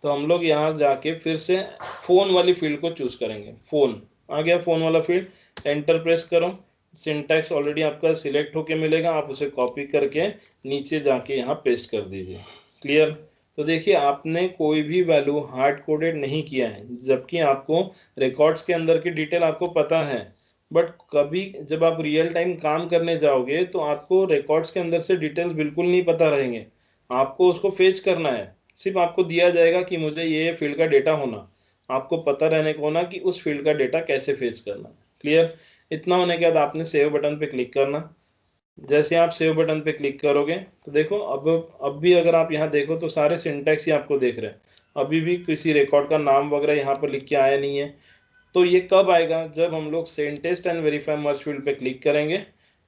तो हम लोग यहाँ जाके फिर से फ़ोन वाली फील्ड को चूज़ करेंगे। फ़ोन आ गया, फ़ोन वाला फील्ड, एंटर प्रेस करो, सिंटैक्स ऑलरेडी आपका सिलेक्ट होके मिलेगा, आप उसे कॉपी करके नीचे जाके यहाँ पेस्ट कर दीजिए। क्लियर, तो देखिए आपने कोई भी वैल्यू हार्ड कोडेड नहीं किया है, जबकि आपको रिकॉर्ड्स के अंदर की डिटेल आपको पता है, बट कभी जब आप रियल टाइम काम करने जाओगे तो आपको रिकॉर्ड्स के अंदर से डिटेल्स बिल्कुल नहीं पता रहेंगे, आपको उसको फेच करना है। सिर्फ आपको दिया जाएगा कि मुझे ये फील्ड का डेटा होना, आपको पता रहने को होना कि उस फील्ड का डेटा कैसे फेच करना। क्लियर, इतना होने के बाद आपने सेव बटन पे क्लिक करना। जैसे आप सेव बटन पे क्लिक करोगे तो देखो अब भी अगर आप यहाँ देखो तो सारे सिंटैक्स ही आपको देख रहे हैं, अभी भी किसी रिकॉर्ड का नाम वगैरह यहाँ पर लिख के आया नहीं है। तो ये कब आएगा? जब हम लोग send test and verify merge field पे क्लिक करेंगे।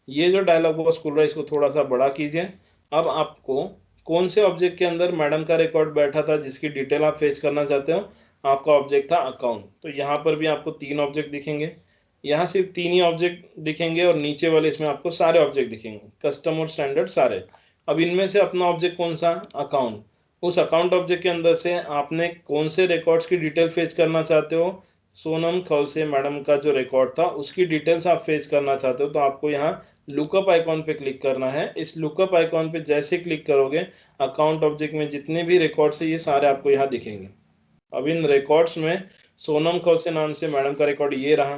ये जो डायलॉग बॉक्स खुल रहा है इसको थोड़ा सा बड़ा कीजिए। अब आपको कौन से ऑब्जेक्ट के अंदर मैडम का रिकॉर्ड बैठा था जिसकी डिटेल आप फेच करना चाहते हो? आपका ऑब्जेक्ट था अकाउंट, तो यहाँ पर भी आपको 3 ऑब्जेक्ट दिखेंगे, यहाँ सिर्फ 3 ही ऑब्जेक्ट दिखेंगे और नीचे वाले इसमें आपको सारे ऑब्जेक्ट दिखेंगे, कस्टम और स्टैंडर्ड सारे। अब इनमें से अपना ऑब्जेक्ट कौन सा? अकाउंट। उस अकाउंट ऑब्जेक्ट के अंदर से आपने कौन से रिकॉर्ड्स की डिटेल फेच करना चाहते हो? सोनम खौसे मैडम का जो रिकॉर्ड था उसकी डिटेल्स आप फेच करना चाहते हो तो आपको यहाँ लुकअप आइकॉन पे क्लिक करना है। इस लुकअप आइकॉन पे जैसे क्लिक करोगे अकाउंट ऑब्जेक्ट में जितने भी रिकॉर्ड्स है ये सारे आपको यहाँ दिखेंगे। अब इन रिकॉर्ड्स में सोनम खौसे नाम से मैडम का रिकॉर्ड ये रहा,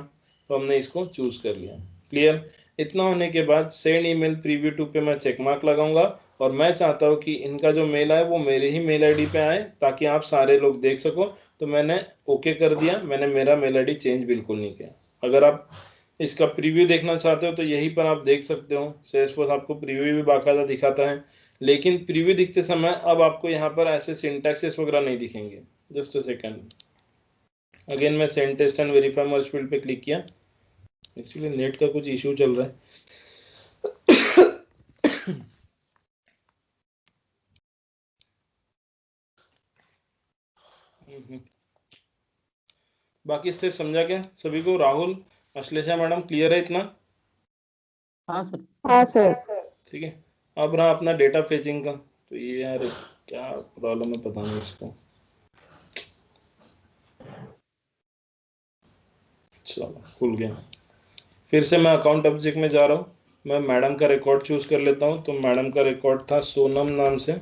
तो हमने इसको चूज कर लिया। क्लियर। इतना होने के बाद सेंड ईमेल प्रीव्यू टू पे मैं चेक मार्क लगाऊंगा और मैं चाहता हूँ कि इनका जो मेल आए वो मेरे ही मेल आईडी पे आए ताकि आप सारे लोग देख सको। तो मैंने ओके कर दिया, मैंने मेरा मेल आईडी चेंज बिल्कुल नहीं किया। अगर आप इसका प्रीव्यू देखना चाहते हो तो यहीं पर आप देख सकते हो, सेल्सफोर्स आपको प्रीव्यू भी बाकायदा दिखाता है, लेकिन प्रीव्यू दिखते समय अब आपको यहाँ पर ऐसे सिंटैक्सेस वगैरह नहीं दिखेंगे। जस्ट अ सेकेंड, अगेन मैं send test and verify merge field पे क्लिक किया। एक्चुअली नेट का कुछ इशू चल रहा है। बाकी स्टेप समझा क्या सभी को? राहुल, अश्लेषा मैडम, क्लियर है इतना? हाँ सर। हाँ सर। ठीक है। अब रहा अपना डेटा फेचिंग का, तो ये यार क्या प्रॉब्लम है पता नहीं इसको। चलो खुल गया। फिर से मैं अकाउंट ऑब्जेक्ट में जा रहा हूँ, मैं मैडम का रिकॉर्ड चूज कर लेता हूँ। तो मैडम का रिकॉर्ड था सोनम नाम से।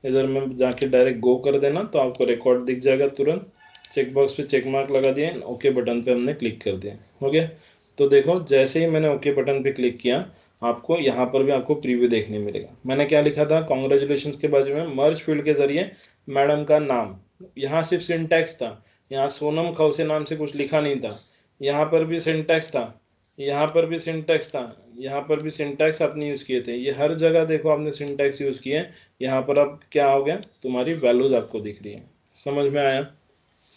इधर में जाके डायरेक्ट गो कर देना तो आपको रिकॉर्ड दिख जाएगा तुरंत। चेक बॉक्स पे चेक मार्क लगा दिए, ओके बटन पे हमने क्लिक कर दिया, हो गया। तो देखो जैसे ही मैंने ओके बटन पे क्लिक किया आपको यहाँ पर भी आपको प्रीव्यू देखने मिलेगा। मैंने क्या लिखा था, कॉन्ग्रेचुलेशन के बाजू में मर्ज फील्ड के जरिए मैडम का नाम, यहाँ सिर्फ सिंटैक्स था, यहाँ सोनम खौसे नाम से कुछ लिखा नहीं था। यहाँ पर भी सिंटैक्स था, यहाँ पर भी सिंटैक्स था, यहाँ पर भी सिंटैक्स आपने यूज़ किए थे। ये हर जगह देखो आपने सिंटैक्स यूज़ किए। यहाँ पर अब क्या हो गया, तुम्हारी वैल्यूज आपको दिख रही है। समझ में आया?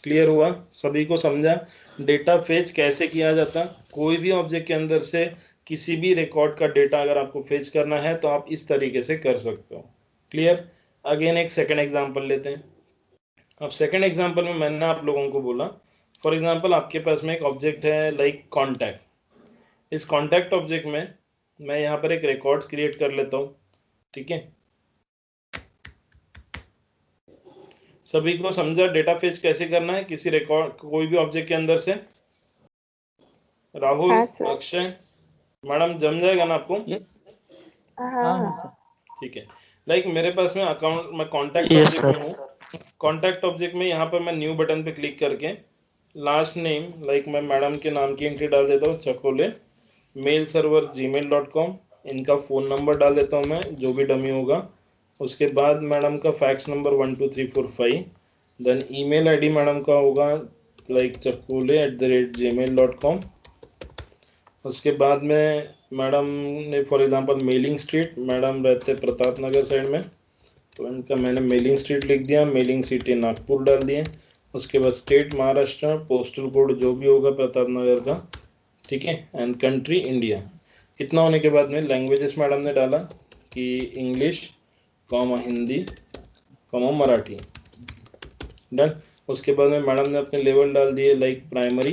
क्लियर हुआ? सभी को समझा डेटा फेच कैसे किया जाता? कोई भी ऑब्जेक्ट के अंदर से किसी भी रिकॉर्ड का डेटा अगर आपको फेच करना है तो आप इस तरीके से कर सकते हो। क्लियर। अगेन एक सेकेंड एग्जाम्पल लेते हैं। अब सेकेंड एग्जाम्पल में मैंने आप लोगों को बोला, फॉर एग्जाम्पल आपके पास में एक ऑब्जेक्ट है लाइक कॉन्टैक्ट। इस कॉन्टैक्ट ऑब्जेक्ट में मैं यहाँ पर एक रिकॉर्ड्स क्रिएट कर लेता हूँ। ठीक है, सभी को समझा डेटा फेच कैसे करना है किसी रिकॉर्ड कोई भी ऑब्जेक्ट के अंदर से? राहुल, हाँ सर। अक्षय मैडम, जम जाएगा ना आपको? हाँ हाँ हाँ। सर। ठीक है। लाइक मेरे पास में अकाउंट, मैं कॉन्टैक्ट यस ऑब्जेक्ट में सर। हूँ। कॉन्टैक्ट ऑब्जेक्ट में यहाँ पर मैं न्यू बटन पे क्लिक करके लास्ट नेम लाइक मैं मैडम के नाम की एंट्री डाल देता हूँ, चकोले, मेल सर्वर gmail.com। इनका फ़ोन नंबर डाल देता हूँ मैं, जो भी डमी होगा। उसके बाद मैडम का fax number 12345। Then email ID madam का होगा लाइक chakule@gmail.com। उसके बाद में मैडम ने for example mailing street, madam रहते प्रताप नगर साइड में, तो इनका मैंने मेलिंग स्ट्रीट लिख दिया, मेलिंग सिटी नागपुर डाल दिए। उसके बाद स्टेट महाराष्ट्र, पोस्टल कोड जो भी होगा प्रताप नगर का, ठीक है, एंड कंट्री इंडिया। इतना होने के बाद में लैंग्वेजेस मैडम ने डाला कि इंग्लिश, हिंदी, मराठी, डन। उसके बाद में मैडम ने अपने लेवल डाल दिए लाइक प्राइमरी,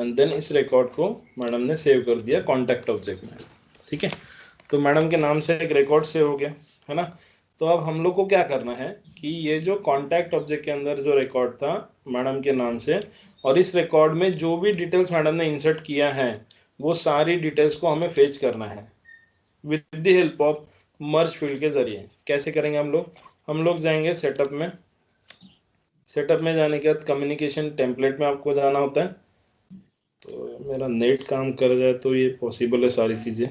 एंड देन इस रिकॉर्ड को मैडम ने सेव कर दिया कॉन्टैक्ट ऑब्जेक्ट में। ठीक है, तो मैडम के नाम से एक रिकॉर्ड सेव हो गया, है ना। तो अब हम लोग को क्या करना है कि ये जो कॉन्टैक्ट ऑब्जेक्ट के अंदर जो रिकॉर्ड था मैडम के नाम से, और इस रिकॉर्ड में जो भी डिटेल्स मैडम ने इंसर्ट किया है वो सारी डिटेल्स को हमें फेच करना है with the help of merge field के जरिए। कैसे करेंगे हम लोग जाएंगे सेटअप में। सेटअप में जाने के बाद कम्युनिकेशन टेम्पलेट में आपको जाना होता है। तो मेरा नेट काम कर जाए तो ये पॉसिबल है सारी चीज़ें।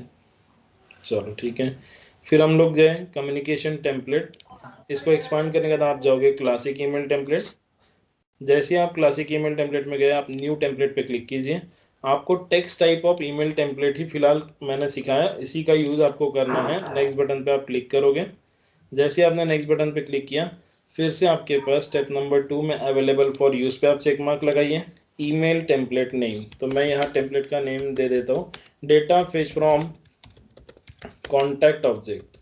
चलो ठीक है, फिर हम लोग गए कम्युनिकेशन टेम्पलेट। इसको एक्सपांड करने के बाद आप जाओगे क्लासिक ईमेल टेम्पलेट। जैसे ही आप क्लासिक ईमेल टेम्पलेट में गए आप न्यू टेम्पलेट पे क्लिक कीजिए। आपको text type of email template ही फिलहाल मैंने सिखाया, इसी का यूज़ आपको करना है। नेक्स्ट बटन पे आप क्लिक करोगे। जैसे आपने नेक्स्ट बटन पे क्लिक किया फिर से आपके पास स्टेप नंबर 2 में अवेलेबल फॉर यूज़ पे आप चेक मार्क लगाइए। ईमेल टेम्पलेट नेम, तो मैं यहाँ टेम्पलेट का नेम दे देता हूँ data fetch from contact object.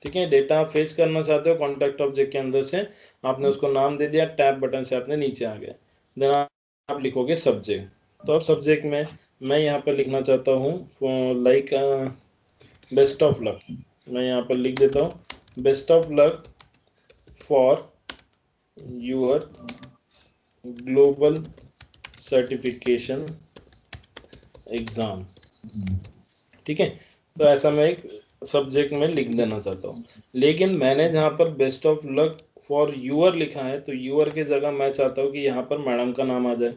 ठीक है, डेटा आप फेच करना चाहते हो कॉन्टैक्ट ऑब्जेक्ट के अंदर से, आपने उसको नाम दे दिया, टैब बटन से आपने नीचे आ गए। देन आप लिखोगे सब्जेक्ट। तो अब सब्जेक्ट में मैं यहाँ पर लिखना चाहता हूँ लाइक बेस्ट ऑफ लक। मैं यहाँ पर लिख देता हूँ best of luck for your global certification exam, ठीक है। तो ऐसा मैं एक सब्जेक्ट में लिख देना चाहता हूँ, लेकिन मैंने जहाँ पर best of luck for your लिखा है, तो यूअर की जगह मैं चाहता हूँ कि यहाँ पर मैडम का नाम आ जाए,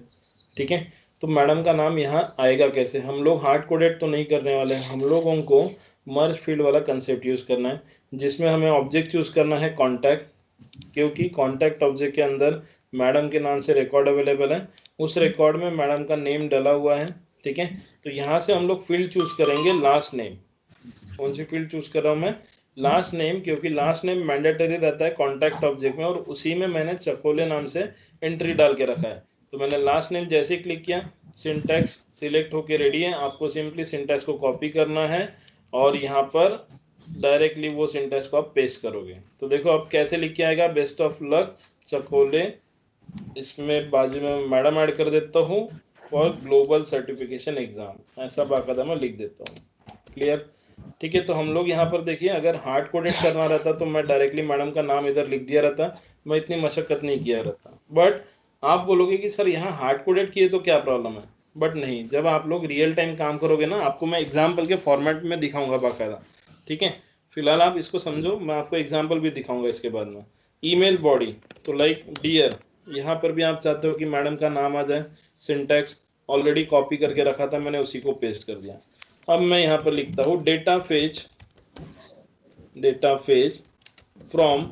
ठीक है। तो मैडम का नाम यहाँ आएगा कैसे, हम लोग हार्ड कोडेड तो नहीं करने वाले हैं, हम लोगों को मर्ज फील्ड वाला कंसेप्ट यूज़ करना है, जिसमें हमें ऑब्जेक्ट चूज़ करना है कॉन्टैक्ट, क्योंकि कॉन्टैक्ट ऑब्जेक्ट के अंदर मैडम के नाम से रिकॉर्ड अवेलेबल है, उस रिकॉर्ड में मैडम का नेम डला हुआ है, ठीक है। तो यहाँ से हम लोग फील्ड चूज करेंगे लास्ट नेम। कौन सी फील्ड चूज कर रहा हूँ मैं, लास्ट नेम, क्योंकि लास्ट नेम मैंडेटरी रहता है कॉन्टैक्ट ऑब्जेक्ट में, और उसी में मैंने चकोले नाम से एंट्री डाल के रखा है। तो मैंने लास्ट नेम जैसे ही क्लिक किया, सिंटैक्स सिलेक्ट होके रेडी है, आपको सिंपली सिंटैक्स को कॉपी करना है और यहाँ पर डायरेक्टली वो सिंटैक्स को आप पेस्ट करोगे। तो देखो अब कैसे लिख के आएगा, बेस्ट ऑफ लक चकोले, इसमें बाजू में मैडम ऐड कर देता हूँ फॉर ग्लोबल सर्टिफिकेशन एग्जाम, ऐसा बाकायदा मैं लिख देता हूँ। क्लियर, ठीक है। तो हम लोग यहाँ पर देखिए, अगर हार्ड कोडेड करना रहता तो मैं डायरेक्टली मैडम का नाम इधर लिख दिया रहता, मैं इतनी मशक्कत नहीं किया रहता। बट आप बोलोगे कि सर यहाँ हार्ड कोडेड किए तो क्या प्रॉब्लम है, बट नहीं, जब आप लोग रियल टाइम काम करोगे ना, आपको मैं एग्जाम्पल के फॉर्मेट में दिखाऊंगा बाकायदा, ठीक है। फिलहाल आप इसको समझो, मैं आपको एग्जाम्पल भी दिखाऊंगा इसके बाद में। ईमेल बॉडी, तो लाइक डियर, यहाँ पर भी आप चाहते हो कि मैडम का नाम आ जाए, सिंटैक्स ऑलरेडी कॉपी करके रखा था मैंने, उसी को पेस्ट कर दिया। अब मैं यहाँ पर लिखता हूँ data phase from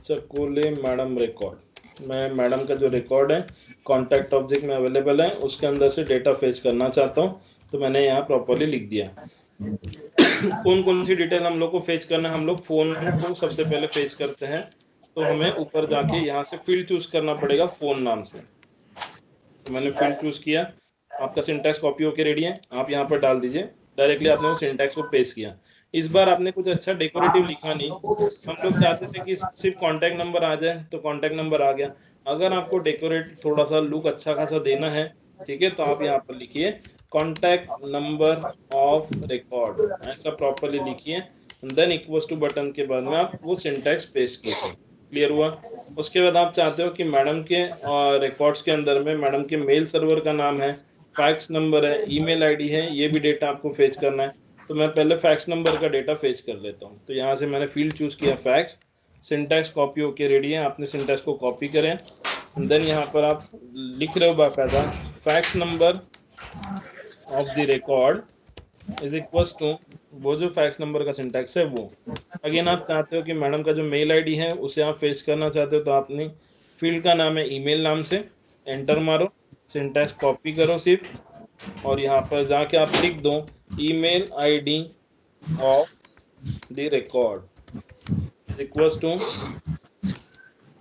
Chakole madam record. मैं मैडम का जो रिकॉर्ड है कॉन्टैक्ट ऑब्जेक्ट में अवेलेबल है, उसके अंदर से डेटा फेच करना चाहता हूँ, तो मैंने यहाँ प्रॉपरली लिख दिया। कौन कौन सी डिटेल हम लोग को फेच करना है, हम लोग फोन को सबसे पहले फेच करते हैं, तो हमें ऊपर जाके यहाँ से फील्ड चूज करना पड़ेगा फोन नाम से। तो मैंने फील्ड चूज किया, आपका सिंटैक्स कॉपी होके रेडी है, आप यहाँ पर डाल दीजिए, डायरेक्टली आपने वो सिंटैक्स को पेस्ट किया। इस बार आपने कुछ अच्छा डेकोरेटिव लिखा नहीं, हम लोग चाहते थे कि सिर्फ कॉन्टैक्ट नंबर आ जाए, तो कॉन्टैक्ट नंबर आ गया। अगर आपको डेकोरेट थोड़ा सा लुक अच्छा खासा देना है, ठीक है, तो आप यहाँ पर लिखिए कॉन्टैक्ट नंबर ऑफ रिकॉर्ड, ऐसा प्रॉपरली लिखिए, देन इक्वल्स टू बटन के बाद में आप वो सिंटैक्स पेस्ट कीजिए। क्लियर हुआ। उसके बाद आप चाहते हो कि मैडम के रिकॉर्ड्स के अंदर में मैडम के मेल सर्वर का नाम है, फैक्स नंबर है, ईमेल आईडी है, ये भी डेटा आपको फेच करना है। तो मैं पहले फैक्स नंबर का डेटा फेच कर लेता हूँ। तो यहाँ से मैंने फील्ड चूज किया फैक्स, सिंटैक्स कॉपी होके रेडी है, आपने सिंटैक्स को कॉपी करें, देन यहाँ पर आप लिख रहे हो बाकायदा fax number of the record is equals to, वो जो फैक्स नंबर का सिंटैक्स है वो। अगेन आप चाहते हो कि मैडम का जो मेल आईडी है उसे आप फेच करना चाहते हो, तो आपने फील्ड का नाम है ईमेल नाम से, एंटर मारो, सिंटैक्स कॉपी करो सिर्फ, और यहाँ पर जाके आप लिख दो email ID of the record is equals to,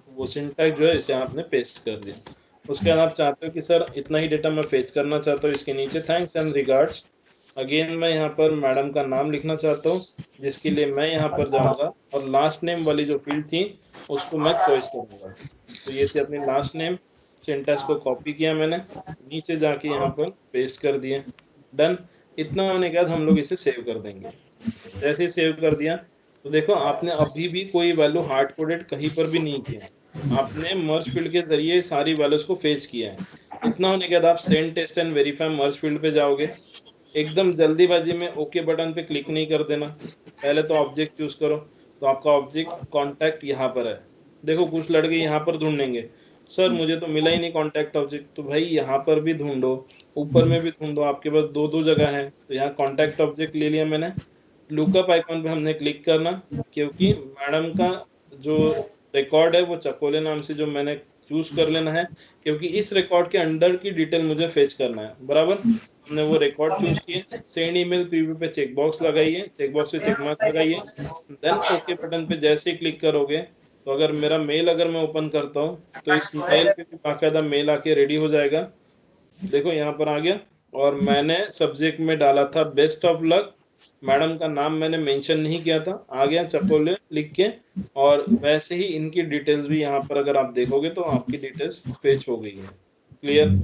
वो सिंटैक्स जो है इसे आपने पेस्ट कर दिया। उसके बाद आप चाहते हो कि सर इतना ही डेटा मैं फेच करना चाहता हूँ, इसके नीचे थैंक्स एंड रिगार्ड्स, अगेन मैं यहाँ पर मैडम का नाम लिखना चाहता हूँ, जिसके लिए मैं यहाँ पर जाऊँगा और लास्ट नेम वाली जो फील्ड थी उसको मैं चॉइस करूँगा। तो ये थी अपनी लास्ट नेम, सिंटैक्स को कॉपी किया मैंने, नीचे जाके यहाँ पर पेस्ट कर दिए, डन। इतना होने के बाद हम लोग इसे सेव कर देंगे। जैसे ही सेव कर दिया तो देखो आपने अभी भी कोई वैल्यू हार्ड कोडेड कहीं पर भी नहीं किया, आपने मर्ज फील्ड के जरिए सारी वैल्यूज को फेच किया है। इतना होने के बाद आप send test and verify merge field पे जाओगे, एकदम जल्दीबाजी में ओके बटन पे क्लिक नहीं कर देना, पहले तो ऑब्जेक्ट चूज करो। तो आपका ऑब्जेक्ट कॉन्टैक्ट यहाँ पर है, देखो कुछ लड़के यहाँ पर ढूंढेंगे सर मुझे तो मिला ही नहीं कॉन्टैक्ट ऑब्जेक्ट, तो भाई यहाँ पर भी ढूंढो, ऊपर में भी ढूंढो, आपके पास दो दो जगह है। तो यहाँ कॉन्टैक्ट ऑब्जेक्ट ले लिया मैंने, लुकअप आइकॉन पे हमने क्लिक करना, क्योंकि मैडम का जो रिकॉर्ड है वो चकोले नाम से जो मैंने चूज कर लेना है, क्योंकि इस रिकॉर्ड के अंडर की डिटेल मुझे फेच करना है। बराबर, हमने वो रिकॉर्ड चूज किए, सेंड ईमेल प्रीव्यू पे चेक बॉक्स लगाइए, चेक बॉक्स पे चेक मार्क लगाइए, देन ओके बटन पे जैसे ही क्लिक करोगे तो अगर मेरा मेल अगर मैं ओपन करता हूँ तो इस मेल पे भी बाकायदा मेल आके रेडी हो जाएगा। देखो यहाँ पर आ गया, और मैंने सब्जेक्ट में डाला था बेस्ट ऑफ लक, मैडम का नाम मैंने मेंशन नहीं किया था, आ गया चकोले लिख के, और वैसे ही इनकी डिटेल्स भी यहाँ पर अगर आप देखोगे तो आपकी डिटेल्स फेच हो गई है। क्लियर।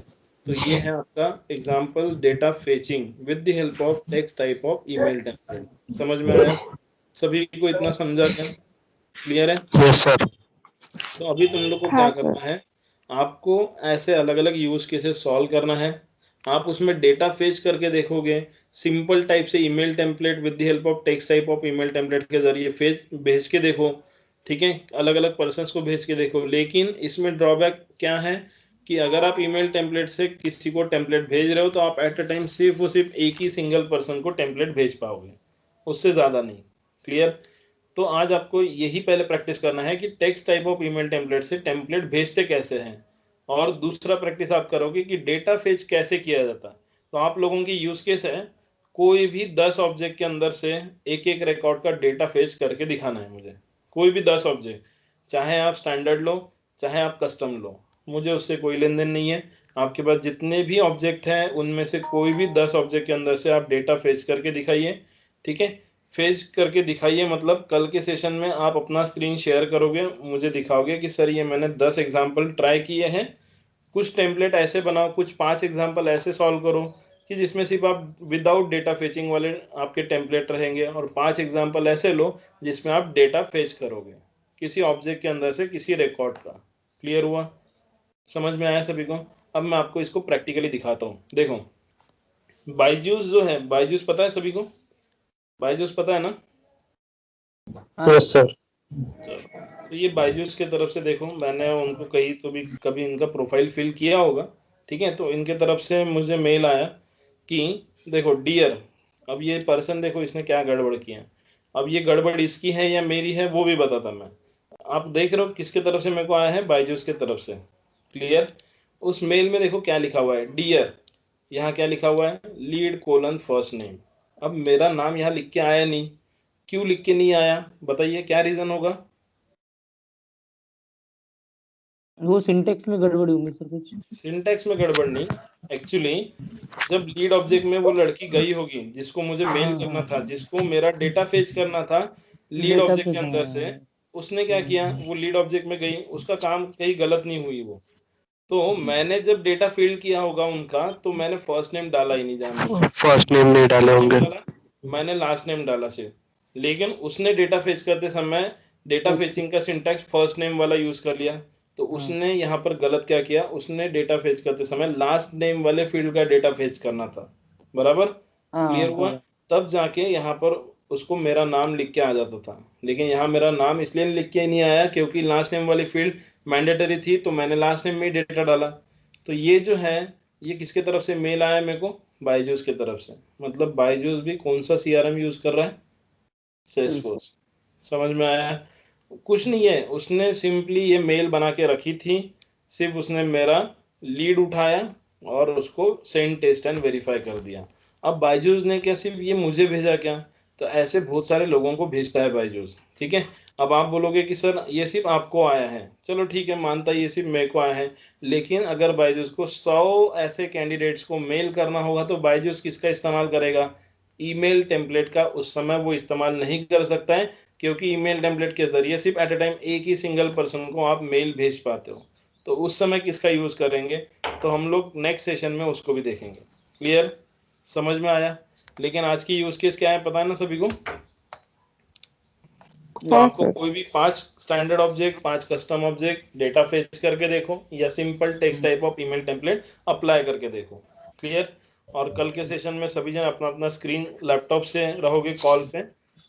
तो ये है आपका example data fetching with the help of text type of email template. समझ में आया सभी को, इतना समझा क्या? क्लियर है? Yes sir. तो अभी तुम लोग को क्या हाँ सर। करना है, आपको ऐसे अलग अलग यूज केसेस सॉल्व करना है। आप उसमें डेटा फेच करके देखोगे, सिंपल टाइप से email template with the help of text type of email template के जरिए फेच भेज के देखो, ठीक है, अलग अलग पर्सन्स को भेज के देखो। लेकिन इसमें ड्रॉबैक क्या है कि अगर आप ईमेल टेम्पलेट से किसी को टेम्पलेट भेज रहे हो तो आप एट अ टाइम सिर्फ और सिर्फ एक ही सिंगल पर्सन को टेम्पलेट भेज पाओगे, उससे ज़्यादा नहीं। क्लियर? तो आज आपको यही पहले प्रैक्टिस करना है कि text type of email template से टेम्पलेट भेजते कैसे हैं, और दूसरा प्रैक्टिस आप करोगे कि डेटा फेच कैसे किया जाता है। तो आप लोगों की यूज केस है, कोई भी 10 ऑब्जेक्ट के अंदर से एक एक रिकॉर्ड का डेटा फेच करके दिखाना है मुझे। कोई भी 10 ऑब्जेक्ट, चाहे आप स्टैंडर्ड लो चाहे आप कस्टम लो, मुझे उससे कोई लेन देन नहीं है। आपके पास जितने भी ऑब्जेक्ट हैं उनमें से कोई भी 10 ऑब्जेक्ट के अंदर से आप डेटा फेच करके दिखाइए, ठीक है। फेच करके दिखाइए मतलब कल के सेशन में आप अपना स्क्रीन शेयर करोगे, मुझे दिखाओगे कि सर ये मैंने 10 एग्जाम्पल ट्राई किए हैं, कुछ टेम्पलेट ऐसे बनाओ, कुछ 5 एग्जाम्पल ऐसे सॉल्व करो कि जिसमें सिर्फ आप विदाउट डेटा फेचिंग वाले आपके टेम्पलेट रहेंगे, और 5 एग्जाम्पल ऐसे लो जिसमें आप डेटा फेच करोगे किसी ऑब्जेक्ट के अंदर से किसी रिकॉर्ड का। क्लियर हुआ? समझ में आया सभी को? अब मैं आपको इसको प्रैक्टिकली दिखाता हूँ। देखो, बायजूस जो है, बायजूस पता है सभी को? बायजूस पता है ना? Yes sir. चलो, तो ये बायजूस के तरफ से देखो, मैंने उनको कहीं तो भी कभी इनका प्रोफाइल फिल किया होगा, ठीक है। तो इनके तरफ से मुझे मेल आया कि देखो डियर, अब ये पर्सन देखो इसने क्या गड़बड़ किया। अब ये गड़बड़ इसकी है या मेरी है वो भी बताता मैं। आप देख रहे हो किसके तरफ से मेरे को आया है? बायजूस के तरफ से। क्लियर? उस मेल में देखो क्या लिखा हुआ है, डियर, यहाँ क्या लिखा हुआ है, लीड कोलन फर्स्ट नेम। अब मेरा नाम यहाँ लिख के आया नहीं, क्यों लिख के नहीं आया बताइए, क्या रीजन होगा? वो सिंटेक्स में गड़बड़ी होंगी सर कुछ। सिंटैक्स में गड़बड़ नहीं, एक्चुअली जब लीड ऑब्जेक्ट में वो लड़की गई होगी जिसको मुझे मेल करना था, जिसको मेरा डेटा फेच करना था लीड डेटा ऑब्जेक्ट पे के अंदर से, उसने क्या किया, वो लीड ऑब्जेक्ट में गई, उसका काम कहीं गलत नहीं हुई वो। तो मैंने जब डेटा फिल किया होगा उनका तो मैंने फर्स्ट नेम डाला ही नहीं जान बूझ के। फर्स्ट नेम नहीं डाले नेम होंगे। डाला, मैंने लास्ट नेम डाला सिर्फ। लेकिन उसने डेटा फेच करते समय डेटा फेचिंग का सिंटैक्स फर्स्ट नेम वाला यूज कर लिया। तो उसने यहाँ पर गलत क्या किया, उसने डेटा फेच करते समय लास्ट नेम वाले फील्ड का डेटा फेच करना था। बराबर? क्लियर हुआ? तब जाके यहाँ पर उसको मेरा नाम लिख के आ जाता था। लेकिन यहाँ मेरा नाम इसलिए लिख के नहीं आया क्योंकि लास्ट नेम वाली फील्ड मैंडेटरी थी, तो मैंने लास्ट नेम में ही डेटा डाला। तो ये जो है, ये किसके तरफ से मेल आया मेरे को? बायजूस की तरफ से। मतलब बायजूस भी कौन सा सीआरएम यूज कर रहा है? सेल्सफोर्स। समझ में आया? कुछ नहीं है, उसने सिंपली ये मेल बना के रखी थी, सिर्फ उसने मेरा लीड उठाया और उसको सेंड टेस्ट एंड वेरीफाई कर दिया। अब बायजूस ने क्या सिर्फ ये मुझे भेजा क्या? तो ऐसे बहुत सारे लोगों को भेजता है बायजूस, ठीक है। अब आप बोलोगे कि सर ये सिर्फ आपको आया है, चलो ठीक है, मानता ये सिर्फ मेरे को आया है। लेकिन अगर बायजूस को 100 ऐसे कैंडिडेट्स को मेल करना होगा तो बायजूस किसका इस्तेमाल करेगा? ईमेल टेम्पलेट का। उस समय वो इस्तेमाल नहीं कर सकता है क्योंकि ईमेल टेम्पलेट के जरिए सिर्फ एट अ टाइम एक ही सिंगल पर्सन को आप मेल भेज पाते हो। तो उस समय किसका यूज करेंगे? तो हम लोग नेक्स्ट सेशन में उसको भी देखेंगे। क्लियर? समझ में आया? लेकिन आज की यूज केस क्या है पता है ना सभी को? तो हाँ आपको सर। कोई भी 5 standard object, 5 custom object data fetch करके देखो, या simple text type of email template apply करके देखो। क्लियर? और कल के सेशन में सभी जन अपना अपना स्क्रीन लैपटॉप से रहोगे कॉल पे,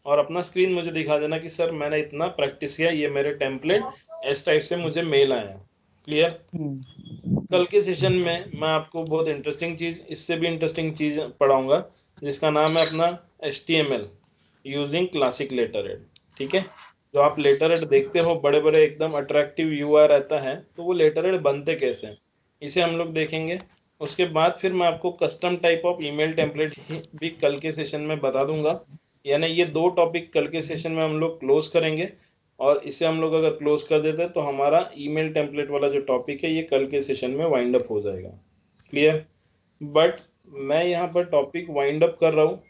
और अपना स्क्रीन मुझे दिखा देना कि सर मैंने इतना प्रैक्टिस किया, ये मेरे टेम्पलेट इस टाइप से मुझे मेल आया। क्लियर? कल के सेशन में मैं आपको बहुत इंटरेस्टिंग चीज, इससे भी इंटरेस्टिंग चीज पढ़ाऊंगा जिसका नाम है अपना HTML using classic letter head. ठीक है? जो आप लेटर हेड देखते हो बड़े बड़े एकदम अट्रैक्टिव UI रहता है, तो वो लेटर हेड बनते कैसे हैं इसे हम लोग देखेंगे। उसके बाद फिर मैं आपको custom type of email template भी कल के सेशन में बता दूंगा। यानी ये 2 टॉपिक कल के सेशन में हम लोग क्लोज करेंगे, और इसे हम लोग अगर क्लोज कर देते हैं तो हमारा ईमेल टेम्पलेट वाला जो टॉपिक है ये कल के सेशन में वाइंड अप हो जाएगा। क्लियर? बट मैं यहाँ पर टॉपिक वाइंड अप कर रहा हूँ,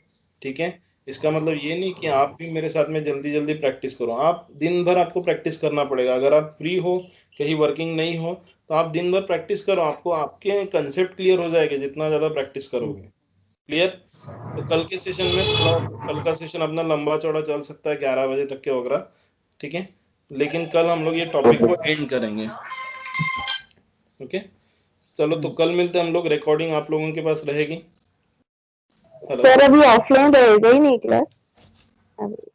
ठीक है। इसका मतलब ये नहीं कि आप भी मेरे साथ में जल्दी जल्दी प्रैक्टिस करो। आप दिन भर आपको प्रैक्टिस करना पड़ेगा। अगर आप फ्री हो, कहीं वर्किंग नहीं हो, तो आप दिन भर प्रैक्टिस करो, आपको आपके कंसेप्ट क्लियर हो जाएंगे जितना ज़्यादा प्रैक्टिस करोगे। क्लियर? तो कल के सेशन में थोड़ा, कल का सेशन अपना लंबा चौड़ा चल सकता है 11 बजे तक के वगैरह, ठीक है। लेकिन कल हम लोग ये टॉपिक को एंड करेंगे। ओके, चलो तो कल मिलते हैं हम लोग, रिकॉर्डिंग आप लोगों के पास रहेगी। सर अभी ऑफलाइन रहेगा ही नहीं क्लास अभी?